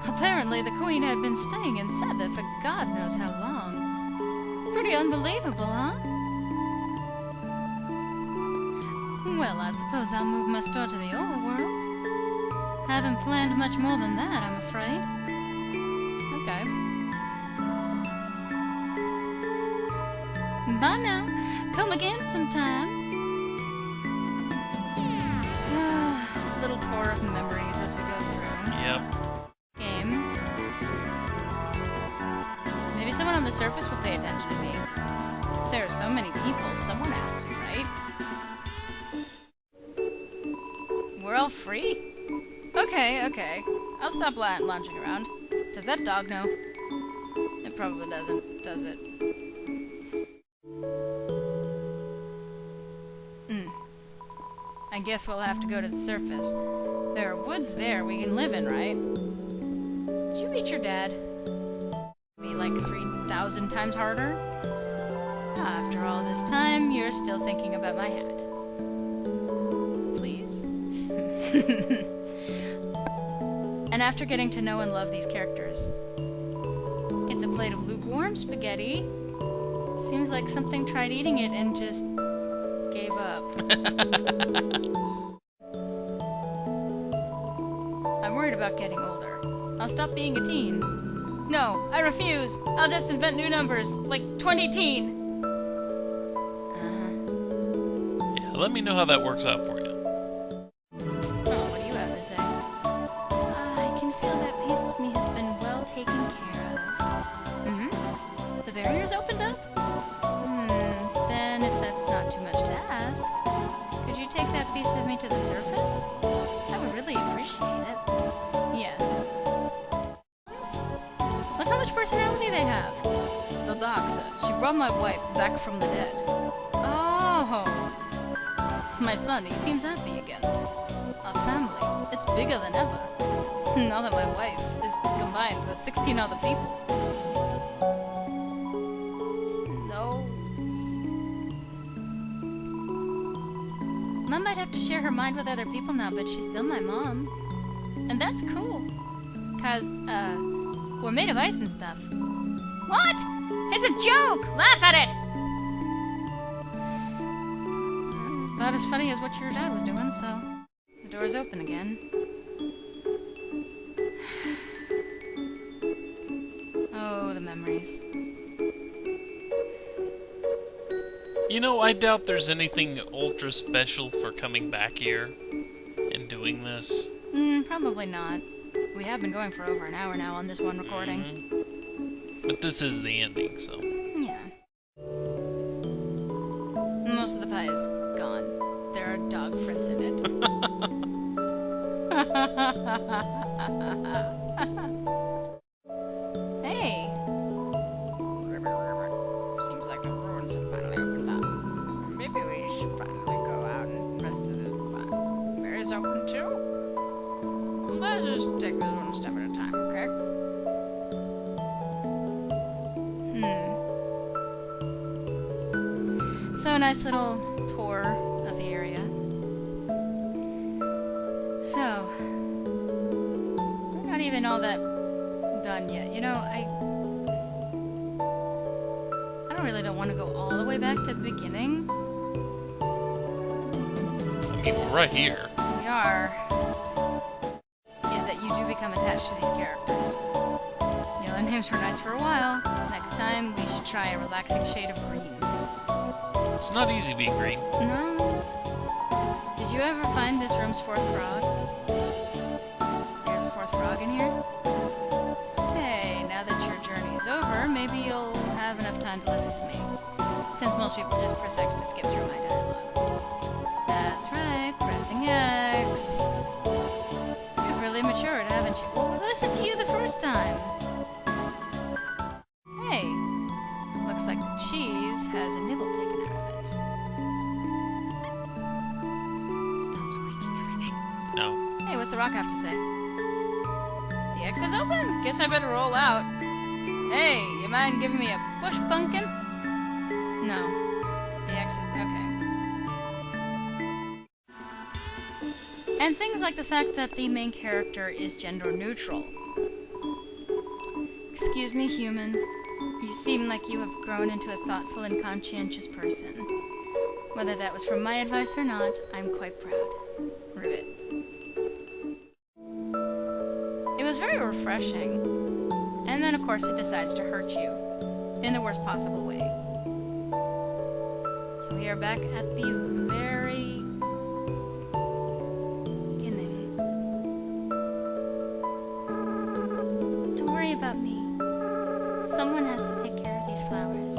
Apparently, the Queen had been staying inside there for God knows how long. Pretty unbelievable, huh? Well, I suppose I'll move my store to the overworld. Haven't planned much more than that, I'm afraid. Okay. Bye now. Come again sometime. Little tour of memories as we go through. Yep. Game. Maybe someone on the surface will pay attention to me. There are so many people, someone has to, right? We're all free? Okay. I'll stop lounging around. Does that dog know? It probably doesn't, does it? I guess we'll have to go to the surface. There are woods there we can live in, right? Did you meet your dad? Be like 3,000 times harder? After all this time, you're still thinking about my hat. Please? And after getting to know and love these characters, it's a plate of lukewarm spaghetti. Seems like something tried eating it and just gave up. I'm worried about getting older. I'll stop being a teen. No, I refuse. I'll just invent new numbers, like 20-teen. Yeah, let me know how that works out for you. Oh, what do you have to say? I can feel that piece of me has been well taken care of. The barrier's opened up? Then if that's not too much to ask, could you take that piece of me to the surface? I would really appreciate it. Yes. Look how much personality they have. The doctor, she brought my wife back from the dead. Oh. My son, he seems happy again. Our family, it's bigger than ever. Now that my wife is combined with 16 other people. Snow. Mom might have to share her mind with other people now, but she's still my mom. And that's cool. 'Cause, we're made of ice and stuff. What? It's a joke! Laugh at it! About as funny as what your dad was doing, so... The door's open again. Oh, the memories. You know, I doubt there's anything ultra special for coming back here and doing this. Probably not. We have been going for over an hour now on this one recording. But this is the ending, so... Yeah. Most of the pie is gone. There are dog prints in it. Hey, So a nice little tour of the area. So, we're not even all that done yet. You know, I really don't want to go all the way back to the beginning. I mean, we're right here. We are. Is that you do become attached to these characters. You know, the names were nice for a while. Next time, we should try a relaxing shade of green. It's not easy being green. No. Did you ever find this room's fourth frog? There's a fourth frog in here? Say, now that your journey's over, maybe you'll have enough time to listen to me. Since most people just press X to skip through my dialogue. That's right, pressing X. You've really matured, haven't you? Well, we listened to you the first time. Hey, looks like the cheese has a nibble taken out of it. Stop squeaking everything. No. Hey, what's the rock have to say? The exit's open. Guess I better roll out. Hey, you mind giving me a bush pumpkin? No. The exit, okay. And things like the fact that the main character is gender neutral. Excuse me, human. You seem like you have grown into a thoughtful and conscientious person. Whether that was from my advice or not, I'm quite proud. Ribbit. It was very refreshing. And then, of course, it decides to hurt you. In the worst possible way. So we are back at the very beginning. Don't worry about me. Someone has to take care of these flowers.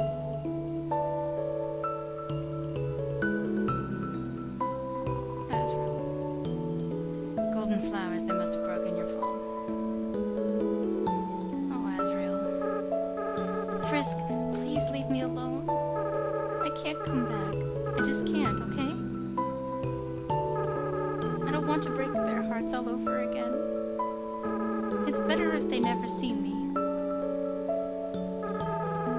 Azrael. Golden flowers, they must have broken your fall. Oh, Azrael. Frisk, please leave me alone. I can't come back. I just can't, okay? I don't want to break their hearts all over again. It's better if they never see me.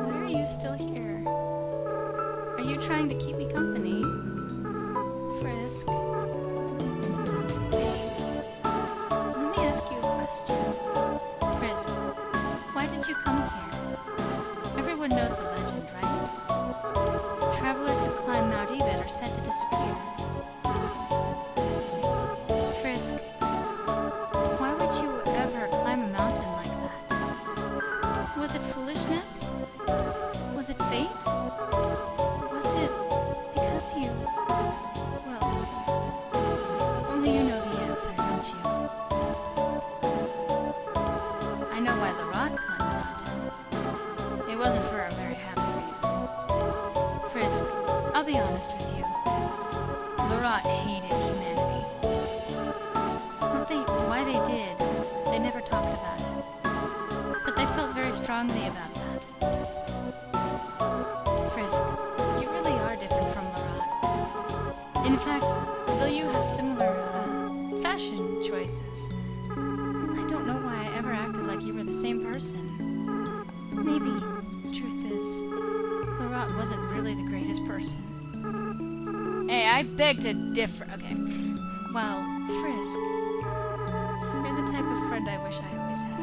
Why are you still here? Are you trying to keep me company? Frisk? Hey, let me ask you a question. Frisk, why did you come here? Everyone knows the legend, right? Travelers who climb Mount Ebed are said to disappear. Frisk, why would you ever climb a mountain like that? Was it foolishness? Was it fate? Was it because you... Well, only you know the answer, don't you? I know why Larod climbed the mountain. It wasn't for a very happy reason. Frisk, I'll be honest with you. Larod hated humanity. Why they did, they never talked about it. But they felt very strongly about that. Frisk, you really are different from Larod. In fact, though you have similar, fashion choices, I don't know why I ever acted like you were the same person. Maybe the truth is, Larod wasn't really the greatest person. Hey, I beg to differ. Okay. Well, Frisk, you're the type of friend I wish I always had.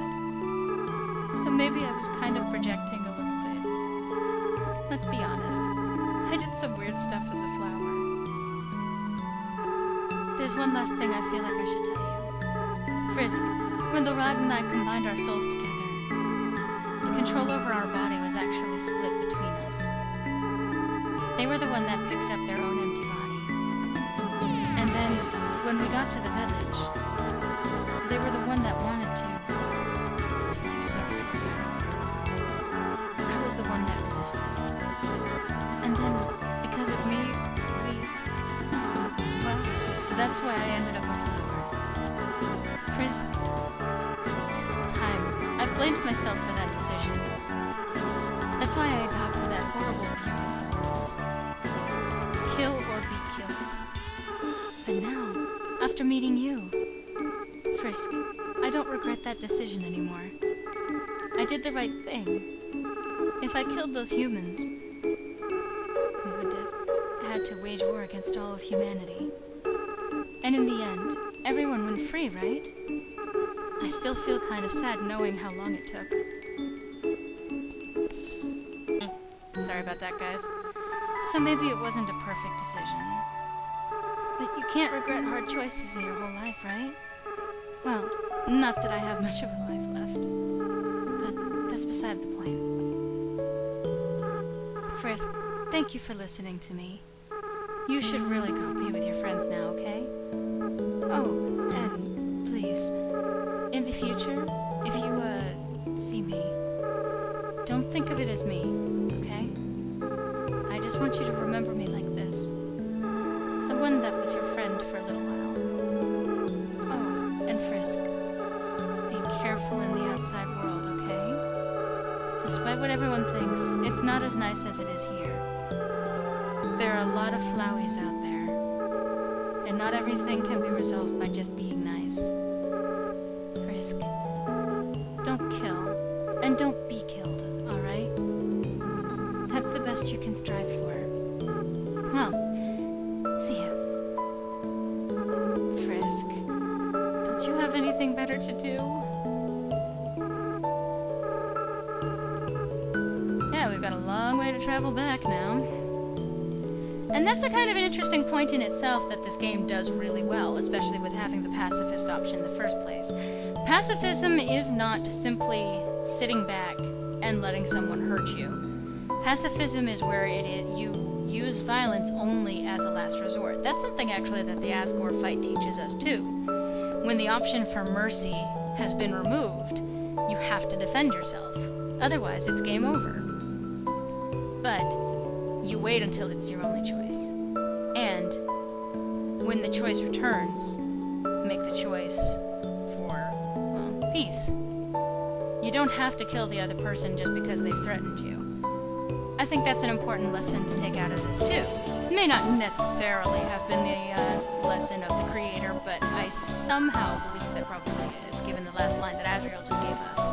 So maybe I was kind of projecting a little bit. Let's be honest. I did some weird stuff as a flower. There's one last thing I feel like I should tell you. Frisk, when Larod and I combined our souls together, the control over our body was actually split between us. They were the one that picked up their own empty body. And then, when we got to the village, they were the one that wanted to use our full power. I was the one that resisted. And then, because of me, well, that's why I ended up a flower. Frisk, this whole time, I've blamed myself for that decision. That's why I adopted that horrible view of the world. Kill or be killed. But now, after meeting you, Frisk, I don't regret that decision anymore. I did the right thing. If I killed those humans, we would have had to wage war against all of humanity. And in the end, everyone went free, right? I still feel kind of sad knowing how long it took. Sorry about that, guys. So maybe it wasn't a perfect decision. But you can't regret hard choices in your whole life, right? Well, not that I have much of a life left. But that's beside the point. Frisk, thank you for listening to me. You should really go be with your friends now, okay? Oh, and please, in the future, if you, see me, don't think of it as me, okay? I just want you to remember me like this. Someone that was your friend for a little while. Oh, and Frisk, be careful in the outside world, okay? Despite what everyone thinks, it's not as nice as it is here. There are a lot of Flowey's out there, and not everything can be resolved by just being nice. Frisk, don't kill, and don't be killed, alright? That's the best you can strive for. Well, see you. Frisk, don't you have anything better to do? Yeah, we've got a long way to travel back now. And that's a kind of an interesting point in itself that this game does really well, especially with having the pacifist option in the first place. Pacifism is not simply sitting back and letting someone hurt you. Pacifism is where you use violence only as a last resort. That's something actually that the Asgore fight teaches us too. When the option for mercy has been removed, you have to defend yourself. Otherwise, it's game over. But you wait until it's your only choice. And when the choice returns, make the choice for, well, peace. You don't have to kill the other person just because they've threatened you. I think that's an important lesson to take out of this too. It may not necessarily have been the lesson of the creator, but I somehow believe that probably is, given the last line that Azrael just gave us.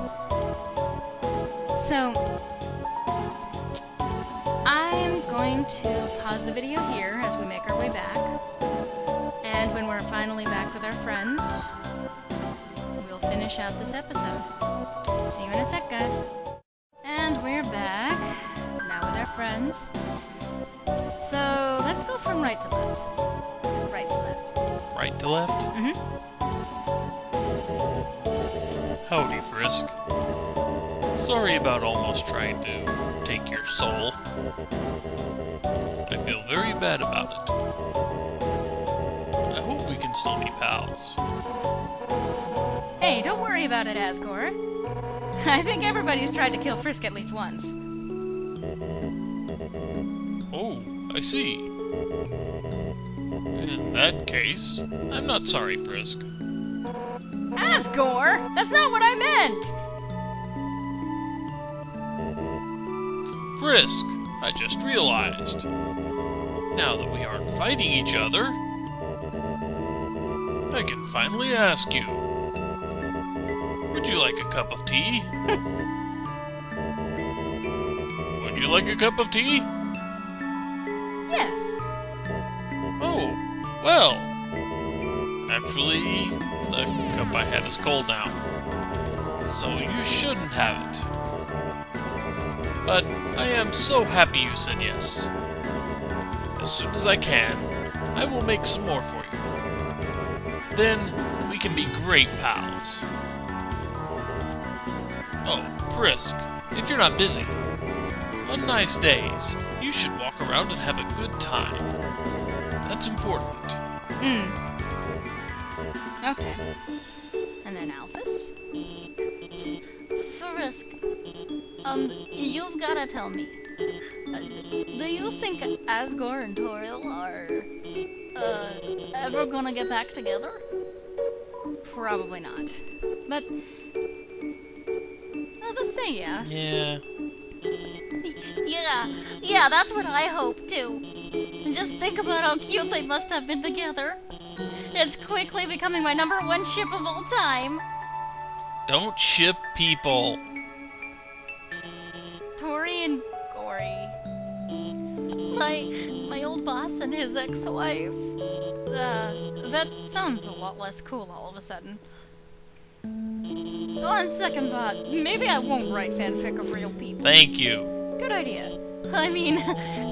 So, I'm going to pause the video here as we make our way back. And when we're finally back with our friends, we'll finish out this episode. See you in a sec, guys. And we're back, now with our friends. So, let's go from right to left. Right to left. Right to left? Mm-hmm. Howdy, Frisk. Sorry about almost trying to take your soul. I feel very bad about it. I hope we can still be pals. Hey, don't worry about it, Asgore. I think everybody's tried to kill Frisk at least once. Oh, I see. In that case, I'm not sorry, Frisk. Asgore! That's not what I meant! Frisk, I just realized. Now that we aren't fighting each other, I can finally ask you. Would you like a cup of tea? Would you like a cup of tea? Yes. Oh, well. Actually, the cup I had is cold now. So you shouldn't have it. But I am so happy you said yes. As soon as I can, I will make some more for you. Then we can be great pals. Oh, Frisk, if you're not busy, on nice days, you should walk around and have a good time. That's important. Okay. And then Alphys? Frisk, you've gotta tell me. Do you think Asgore and Toriel are, ever gonna get back together? Probably not. But, let's say yeah. Yeah, that's what I hope too. And just think about how cute they must have been together. It's quickly becoming my #1 ship of all time. Don't ship people. Tori and gory. My old boss and his ex-wife. That sounds a lot less cool all of a sudden. On second thought, maybe I won't write fanfic of real people. Thank you. Good idea. I mean,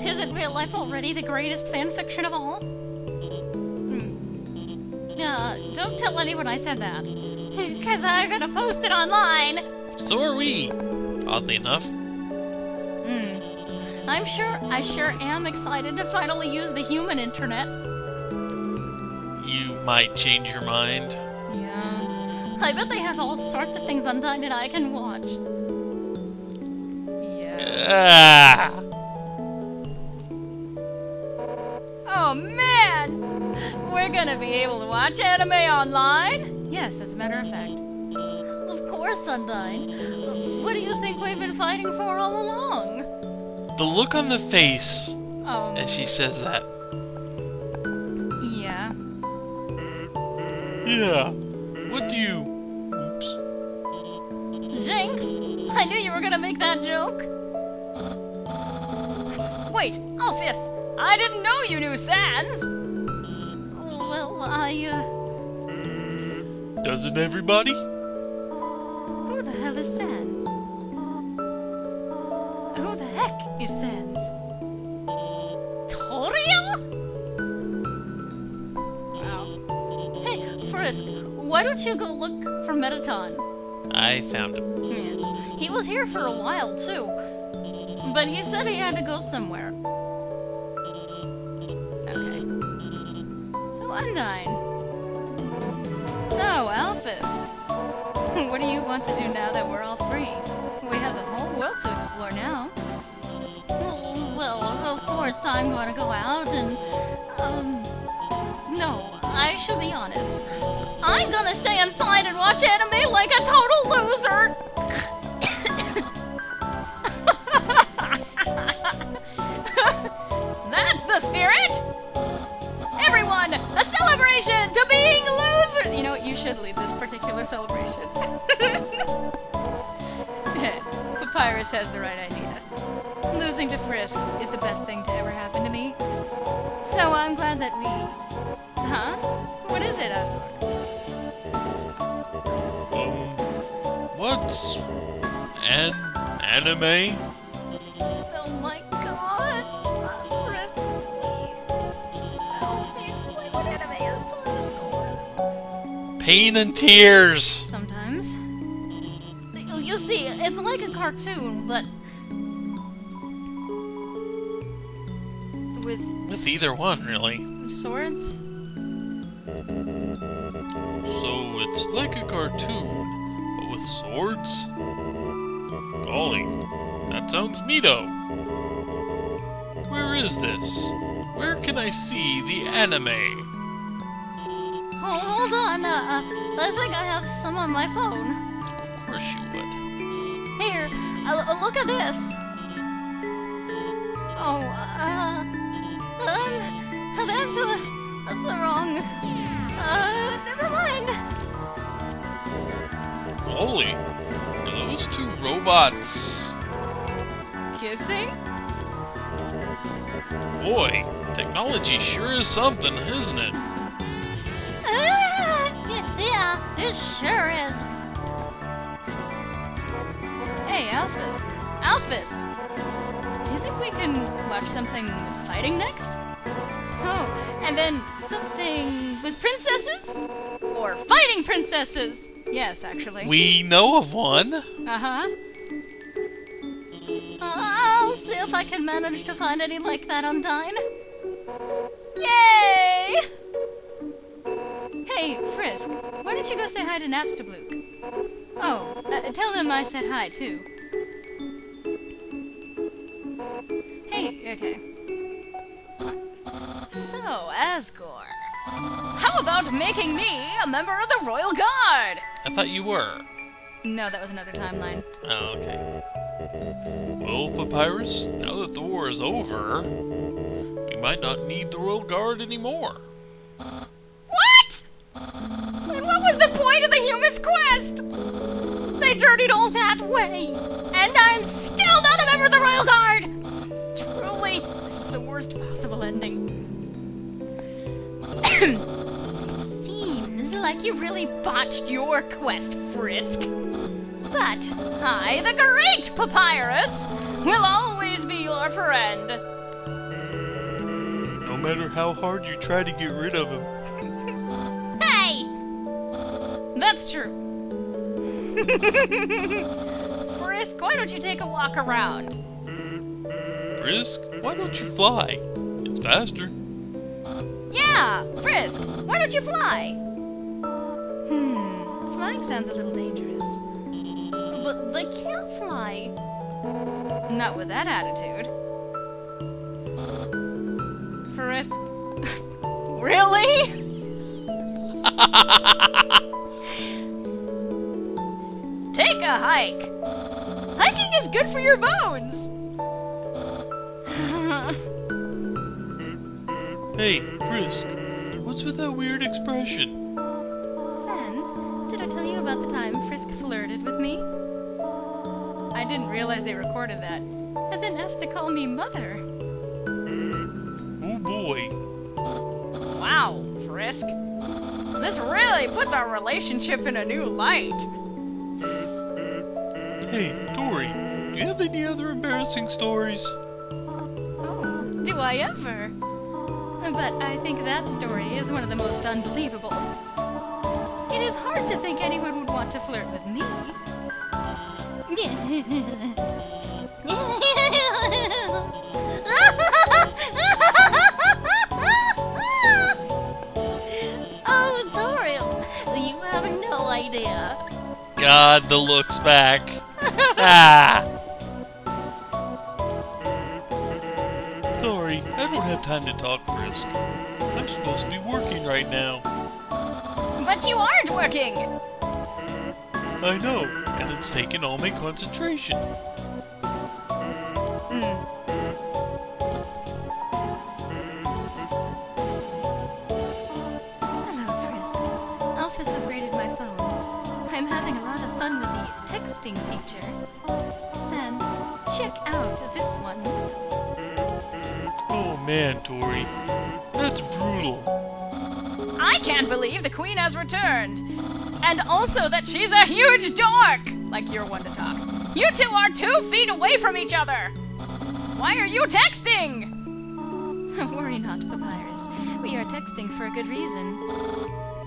isn't real life already the greatest fanfiction of all? Don't tell anyone I said that. Because I'm gonna post it online. So are we. Oddly enough. I sure am excited to finally use the human internet. You might change your mind. Yeah. I bet they have all sorts of things Undyne and I can watch. Yeah. Ah. Oh man! We're gonna be able to watch anime online? Yes, as a matter of fact. Of course, Undyne. What do you think we've been fighting for all along? The look on the face Oh. as she says that. Yeah. Yeah. What do you... Oops. Jinx! I knew you were gonna make that joke. Wait, Alpheus! I didn't know you knew Sans! Well, Doesn't everybody? Who the hell is Sans? Who the heck is Sans? Toriel? Wow. Hey, Frisk, why don't you go look for Metaton? I found him. Yeah. He was here for a while, too. But he said he had to go somewhere. Okay. So, Undyne. So, Alphys. What do you want to do now that we're all free? We have the whole world to explore now. Well, of course I'm gonna go out and, no, I should be honest. I'm gonna stay inside and watch anime like a total loser! That's the spirit! Everyone, a celebration to being losers! You know what, you should lead this particular celebration. Papyrus has the right idea. Losing to Frisk is the best thing to ever happen to me. So I'm glad that we... Huh? What is it, Asgore? What's an anime? Oh my god! Frisk, please. Help me explain what anime is to Asgore. Pain and tears. Sometimes. You see, it's like a cartoon, but... With either one, really. Swords? So it's like a cartoon, but with swords? Golly, that sounds neato. Where is this? Where can I see the anime? Oh, hold on. I think I have some on my phone. Of course you would. Here, look at this. Oh, that's the wrong. Never mind. Golly, are those two robots? Kissing? Boy, technology sure is something, isn't it? Yeah, it sure is. Hey, Alphys. Alphys! Do you think we can watch something with fighting next? Oh, and then something with princesses? Or fighting princesses? Yes, actually. We know of one. Uh-huh. I'll see if I can manage to find any like that on Undyne. Yay! Hey, Frisk, why don't you go say hi to Napstablook? Oh, tell him I said hi, too. Hey, okay. So, Asgore, how about making me a member of the Royal Guard? I thought you were. No, that was another timeline. Oh, okay. Well, Papyrus, now that the war is over, we might not need the Royal Guard anymore. What? Then what was the point of the humans' quest? They journeyed all that way, and I'm still not a member of the Royal Guard! like you really botched your quest, Frisk. But I, the great Papyrus, will always be your friend. No matter how hard you try to get rid of him. Hey! That's true. Frisk, why don't you take a walk around? Frisk, why don't you fly? It's faster. Yeah, Frisk, why don't you fly? Flying sounds a little dangerous. But they can't fly. Not with that attitude. Frisk. Really? Take a hike. Hiking is good for your bones. Hey, Frisk, what's with that weird expression? Sans, did I tell you about the time Frisk flirted with me? I didn't realize they recorded that, and then asked to call me Mother. Oh boy. Wow, Frisk. This really puts our relationship in a new light. Hey, Tori, do you have any other embarrassing stories? Oh, do I ever? But I think that story is one of the most unbelievable. It is hard to think anyone would want to flirt with me. Oh, Toriel, you have no idea. God, the looks back. Ah! Sorry, I don't have time to talk, Frisk. I'm supposed to be working right now. But you aren't working. I know, and it's taken all my concentration. Hello, Frisk. Alphys upgraded my phone. I'm having a lot of fun with the texting feature. Sans, check out this one. Oh man, Tori, that's brutal. I can't believe the Queen has returned. And also that she's a huge dork. Like you're one to talk. You two are 2 feet away from each other. Why are you texting? Worry not, Papyrus. We are texting for a good reason.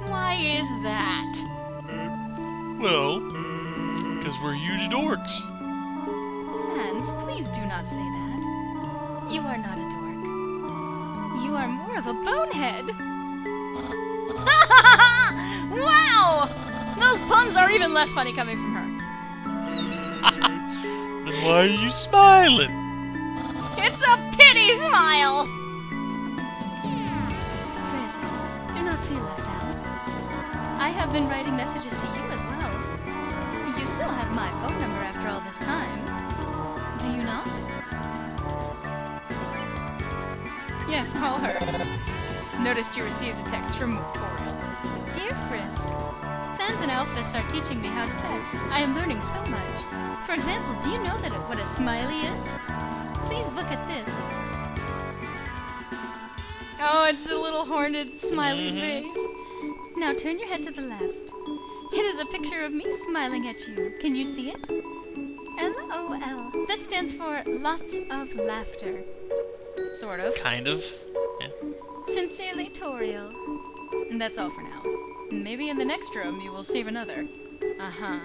Why is that? Well, because we're huge dorks. Sans, please do not say that. You are not a dork. You are more of a bonehead. Wow! Those puns are even less funny coming from her. Then why are you smiling? It's a pity smile. Frisk, do not feel left out. I have been writing messages to you as well. You still have my phone number after all this time. Do you not? Yes, call her. Noticed you received a text from Toriel. Dear Frisk, Sans and Alphys are teaching me how to text. I am learning so much. For example, do you know what a smiley is? Please look at this. Oh, it's a little horned smiley face. Now turn your head to the left. It is a picture of me smiling at you. Can you see it? LOL. That stands for lots of laughter. Sort of. Kind of. Yeah. Sincerely, Toriel. And that's all for now. Maybe in the next room you will save another. Uh-huh.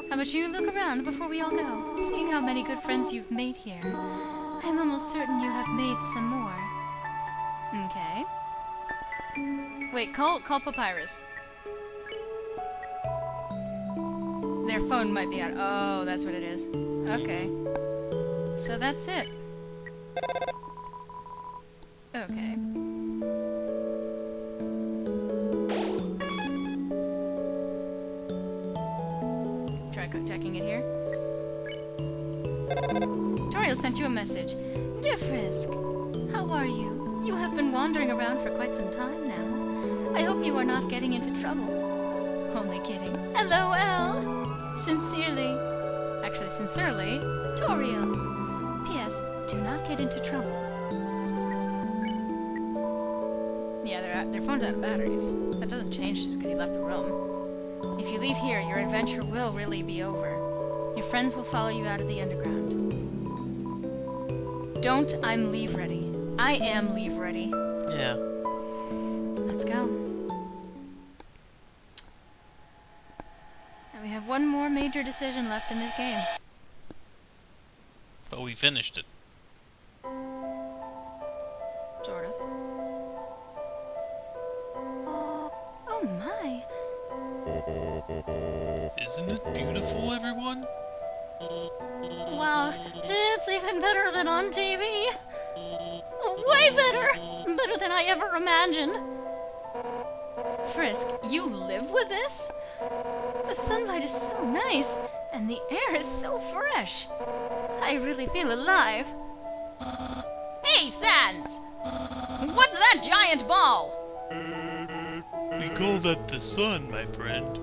How about you look around before we all go? Seeing how many good friends you've made here, I'm almost certain you have made some more. Okay. Wait, call Papyrus. Their phone might be out. Oh, that's what it is. Okay. So that's it. Okay. Try checking it here. Toriel sent you a message. Dear Frisk, how are you? You have been wandering around for quite some time now. I hope you are not getting into trouble. Only kidding. LOL. Sincerely. Actually, sincerely, Toriel. P.S. Do not get into trouble. Yeah, their phone's out of batteries. That doesn't change just because you left the room. If you leave here, your adventure will really be over. Your friends will follow you out of the underground. Don't I'm leave ready. I am leave ready. Yeah. Let's go. And we have one more major decision left in this game. But we finished it. Sort of. Oh my. Isn't it beautiful, everyone? Wow, it's even better than on TV. Way better! Better than I ever imagined. Frisk, you live with this? The sunlight is so nice, and the air is so fresh. I really feel alive. Hey, Sans! What's that giant ball? We call that the sun, my friend.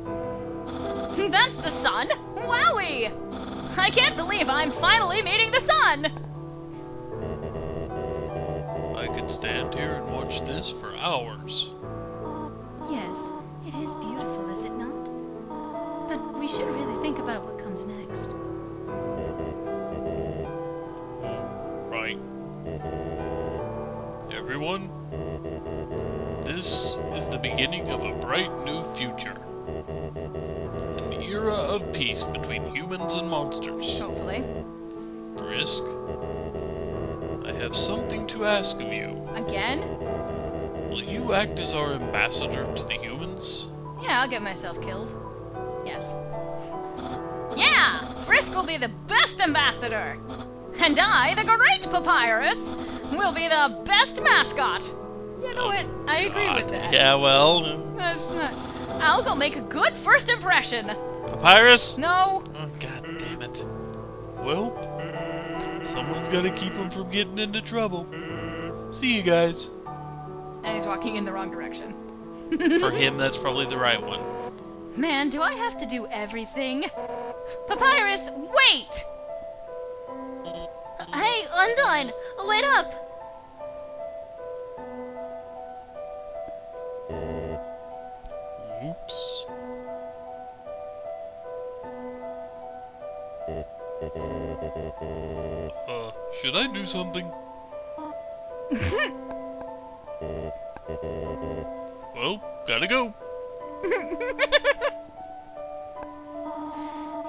That's the sun? Wowie! I can't believe I'm finally meeting the sun! I could stand here and watch this for hours. Yes, it is beautiful, is it not? But we should really think about what comes next. Right. Everyone, this is the beginning of a bright new future. An era of peace between humans and monsters. Hopefully. Frisk, I have something to ask of you. Again? Will you act as our ambassador to the humans? Yeah, I'll get myself killed. Yes. Yeah! Frisk will be the best ambassador! And I, the great Papyrus, will be the best mascot! You know what? I agree with that. Yeah, well, That's not... I'll go make a good first impression! Papyrus? No! Oh, God damn it. Well, someone's gotta keep him from getting into trouble. See you guys. And he's walking in the wrong direction. For him, that's probably the right one. Man, do I have to do everything? Papyrus, wait! Hey, Undine, wait up! Oops. Should I do something? Well, gotta go.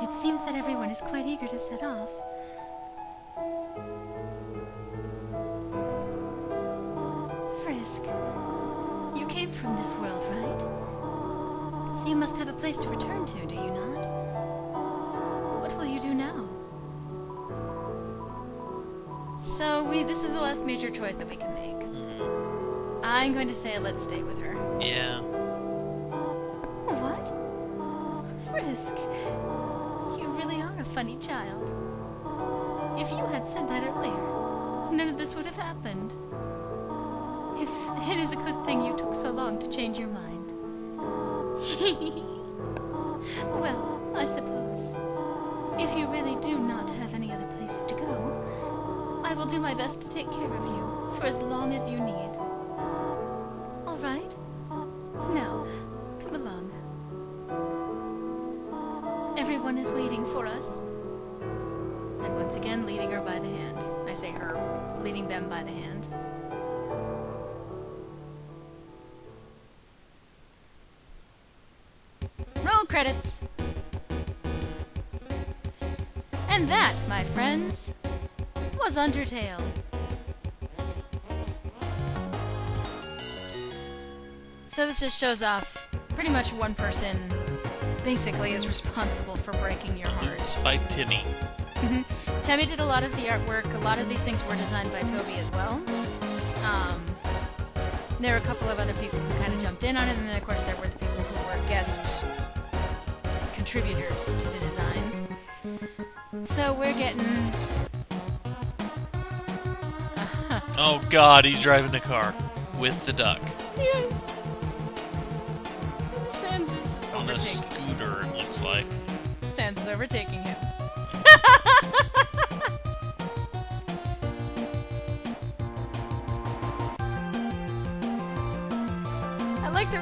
It seems that everyone is quite eager to set off. Frisk, you came from this world, right? So you must have a place to return to, do you not? What will you do now? So this is the last major choice that we can make. I'm going to say let's stay with her. Yeah. What? Frisk, you really are a funny child. If you had said that earlier, none of this would have happened. If it is a good thing you took so long to change your mind. Well, I suppose. If you really do not have any other place to go, I will do my best to take care of you for as long as you need. All right? Now, come along. Everyone is waiting for us. And once again, leading her by the hand. I say her, leading them by the hand. Roll credits. And that, my friends, was Undertale. So this just shows off pretty much one person basically is responsible for breaking your heart. It's by Timmy. Tammy did a lot of the artwork. A lot of these things were designed by Toby as well. There were a couple of other people who kind of jumped in on it, and then of course there were the people who were guest contributors to the designs. So we're getting... Oh God, he's driving the car with the duck Yes! Sans is on a overtaking. scooter. It looks like. Sans is overtaking him.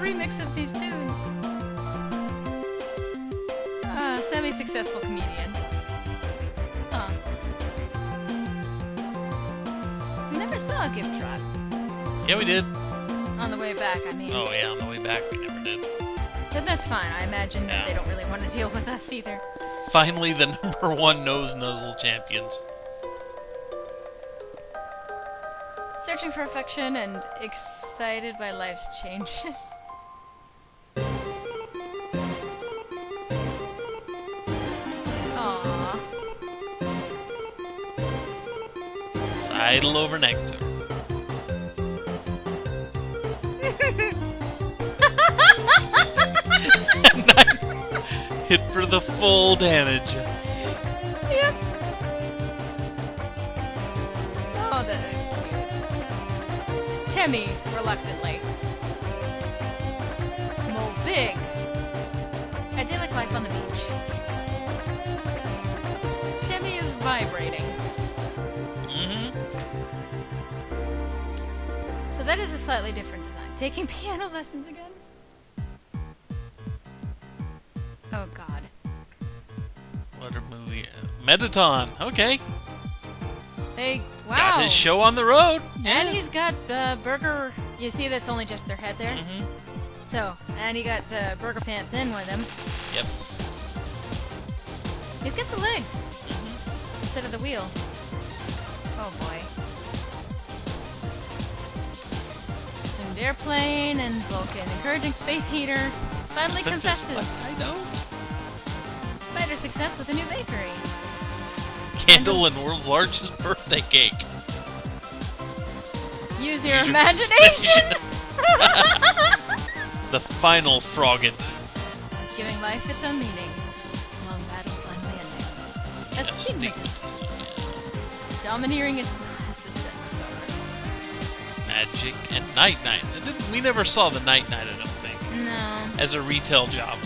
remix of these tunes. Semi-successful comedian. Huh. We never saw a gift drop. Yeah, we did. On the way back, I mean. Oh, yeah, on the way back we never did. But that's fine. I imagine that Yeah. they don't really want to deal with us either. Finally, the #1 nose nuzzle champions. Searching for affection and excited by life's changes. Aww. Sidle over next to her. Hit for the full damage. Yep. Oh, that is cute. Temmie, reluctantly. Mold big. Idyllic life on the beach. Temmie is vibrating. So that is a slightly different design. Taking piano lessons again? Oh god. What a movie. Metaton. Okay. Hey, wow. Got his show on the road. And he's got burger. You see, that's only just their head there. Mm-hmm. So, and he got burger pants in with him. Yep. He's got the legs instead of the wheel. Oh boy. Assumed airplane and Vulcan encouraging space heater. Finally confesses. I don't. Spider success with a new bakery. Candle and world's largest birthday cake. Use your imagination. The final frogget. Giving life its own meaning. Long battle finally ending. Astigmatism. Domineering and Magic and Night Night. We never saw the Night Night, I don't think. No. As a retail job.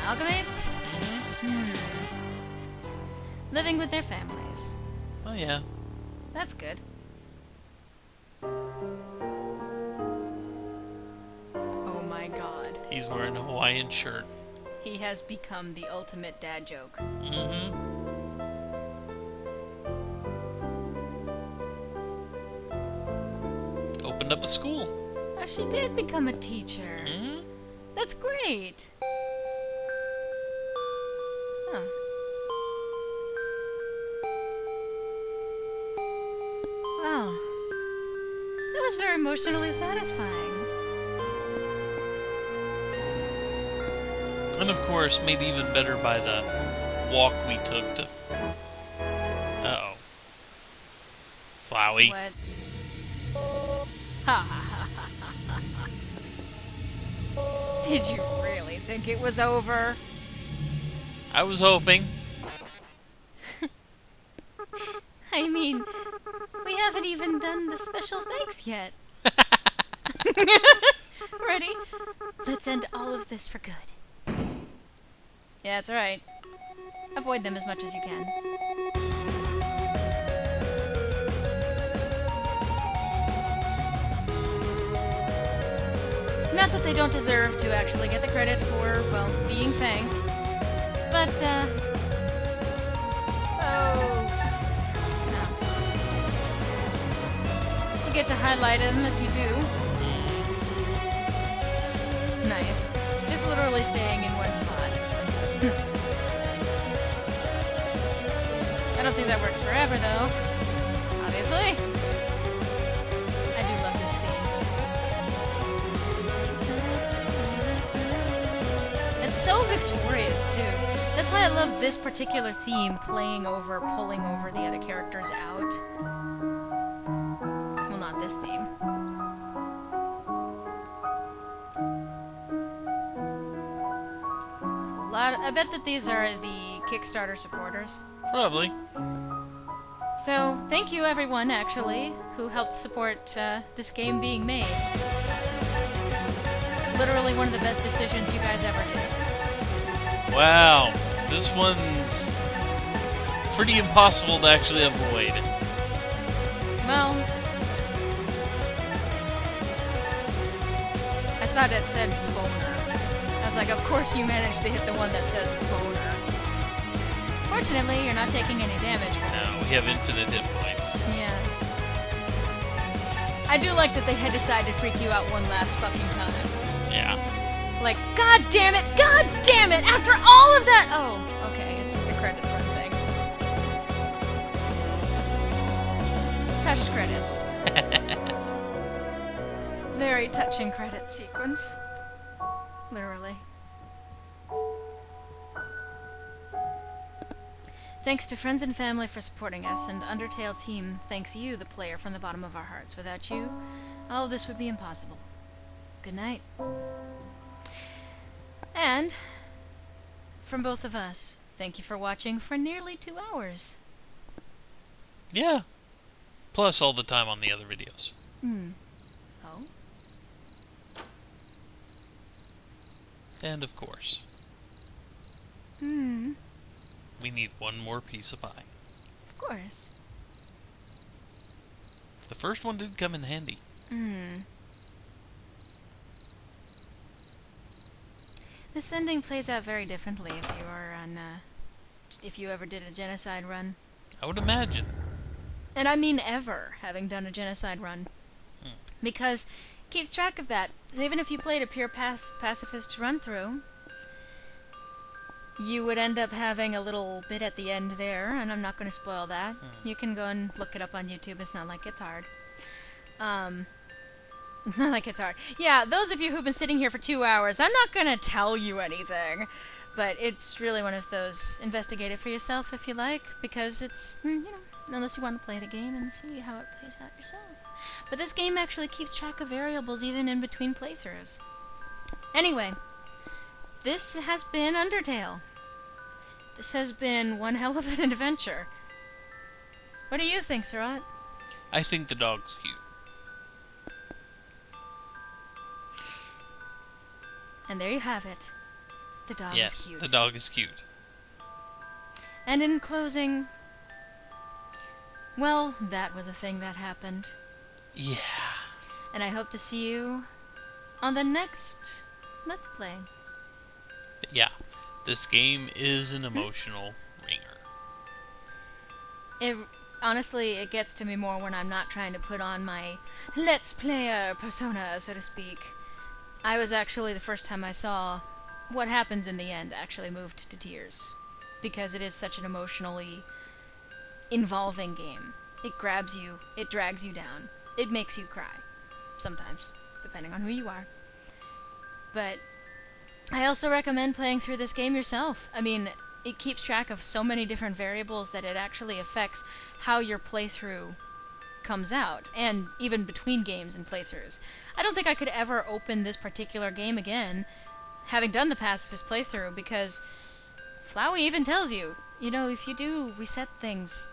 Amalgamates? Living with their families. Oh, yeah. That's good. Oh my god. He's wearing a Hawaiian shirt. He has become the ultimate dad joke. Mm-hmm. Opened up a school. Oh, she did become a teacher. Mm-hmm. That's great. Huh. Wow. That was very emotionally satisfying. And of course, made even better by the walk we took to... Uh-oh. Flowey. What? Ha ha ha ha ha ha. Did you really think it was over? I was hoping. I mean, we haven't even done the special thanks yet. Ready? Let's end all of this for good. Yeah, that's right. Avoid them as much as you can. Not that they don't deserve to actually get the credit for, well, being thanked. But, oh. No. You get to highlight them if you do. Nice. Just literally staying in one spot. I don't think that works forever, though. Obviously. I do love this theme. It's so victorious, too. That's why I love this particular theme pulling over the other characters out. Well, not this theme. I bet that these are the Kickstarter supporters. Probably. So, thank you everyone, actually, who helped support this game being made. Literally one of the best decisions you guys ever did. Wow. This one's pretty impossible to actually avoid. Well, thought it said boner. I was like, of course you managed to hit the one that says boner. Fortunately, you're not taking any damage from No, this. we have infinite hit points. Yeah. I do like that they had decided to freak you out one last fucking time. Yeah. Like, God damn it! God damn it! After all of that! Oh, okay, it's just a credits run thing. Touched credits. Very touching credit sequence. Literally. Thanks to friends and family for supporting us, and Undertale team thanks you, the player, from the bottom of our hearts. Without you, all of this would be impossible. Good night. And, from both of us, thank you for watching for nearly 2 hours. Yeah. Plus all the time on the other videos. Oh? And of course, we need one more piece of pie. Of course. The first one did come in handy. This ending plays out very differently if you are on, if you ever did a genocide run. I would imagine. And I mean ever, having done a genocide run. Because it keeps track of that. So even if you played a pure pacifist run-through, you would end up having a little bit at the end there, and I'm not going to spoil that. You can go and look it up on YouTube. It's not like it's hard. It's not like it's hard. Yeah, those of you who've been sitting here for 2 hours, I'm not going to tell you anything. But it's really one of those, investigate it for yourself if you like, because it's, you know, unless you want to play the game and see how it plays out yourself. But this game actually keeps track of variables even in between playthroughs. Anyway, this has been Undertale. This has been one hell of an adventure. What do you think, Sarat? I think the dog's cute. And there you have it. The dog is Yes, cute. the dog is cute. And in closing, well, that was a thing that happened. Yeah. And I hope to see you on the next Let's Play. Yeah. This game is an emotional ringer. Honestly, it gets to me more when I'm not trying to put on my Let's Player persona, so to speak. I was actually, the first time I saw what happens in the end, actually moved to tears. Because it is such an emotionally involving game. It grabs you, it drags you down, it makes you cry. Sometimes, depending on who you are. But I also recommend playing through this game yourself. I mean, it keeps track of so many different variables that it actually affects how your playthrough comes out, and even between games and playthroughs. I don't think I could ever open this particular game again, having done the pacifist playthrough, because Flowey even tells you, you know, if you do reset things,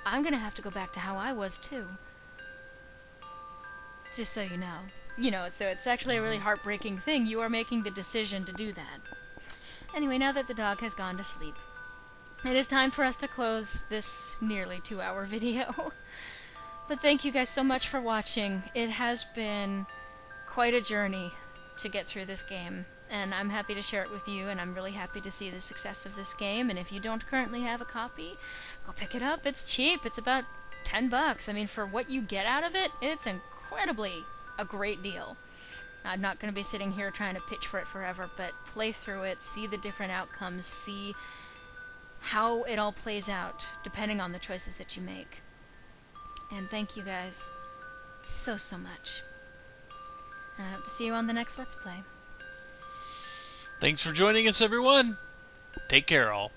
I'm gonna have to go back to how I was too. Just so you know. You know, so it's actually a really heartbreaking thing. You are making the decision to do that. Anyway, now that the dog has gone to sleep, it is time for us to close this nearly 2-hour video. But thank you guys so much for watching. It has been quite a journey to get through this game, and I'm happy to share it with you, and I'm really happy to see the success of this game. And if you don't currently have a copy, go pick it up. It's cheap. It's about $10. I mean, for what you get out of it, it's incredibly a great deal. I'm not going to be sitting here trying to pitch for it forever, but play through it, see the different outcomes, see how it all plays out, depending on the choices that you make. And thank you guys so much. And I hope to see you on the next Let's Play. Thanks for joining us, everyone. Take care, all.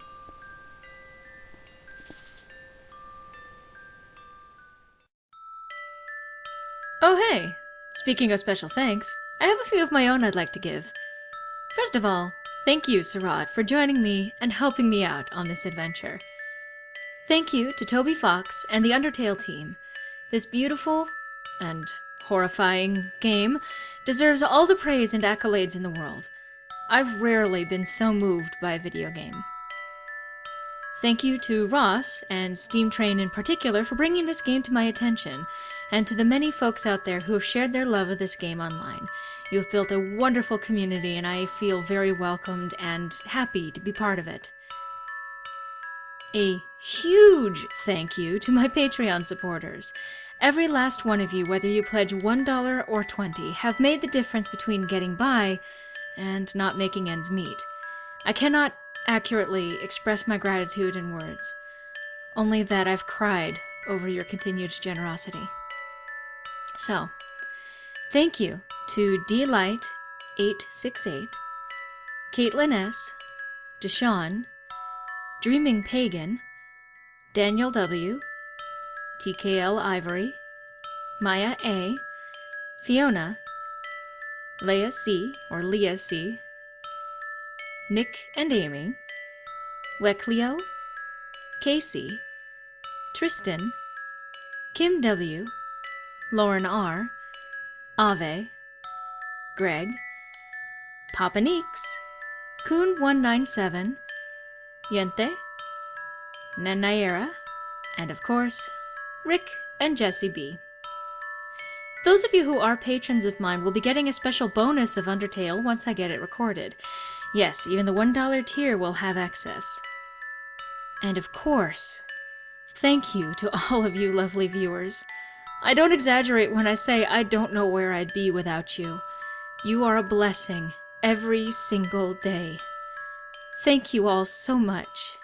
Oh hey! Speaking of special thanks, I have a few of my own I'd like to give. First of all, thank you, Sarat, for joining me and helping me out on this adventure. Thank you to Toby Fox and the Undertale team. This beautiful and horrifying game deserves all the praise and accolades in the world. I've rarely been so moved by a video game. Thank you to Ross and Steam Train in particular for bringing this game to my attention, and to the many folks out there who have shared their love of this game online. You have built a wonderful community, and I feel very welcomed and happy to be part of it. A huge thank you to my Patreon supporters. Every last one of you, whether you pledge $1 or $20, have made the difference between getting by and not making ends meet. I cannot accurately express my gratitude in words, only that I've cried over your continued generosity. So, thank you to DLight868, Caitlin S., Deshawn, Dreaming Pagan, Daniel W., TKL Ivory, Maya A., Fiona, Leah C., Nick and Amy, Lecleo, Casey, Tristan, Kim W., Lauren R., Ave, Greg, Papa Neeks, Coon197, Yente, Nanayera, and of course, Rick and Jesse B. Those of you who are patrons of mine will be getting a special bonus of Undertale once I get it recorded. Yes, even the $1 tier will have access. And of course, thank you to all of you lovely viewers. I don't exaggerate when I say I don't know where I'd be without you. You are a blessing every single day. Thank you all so much.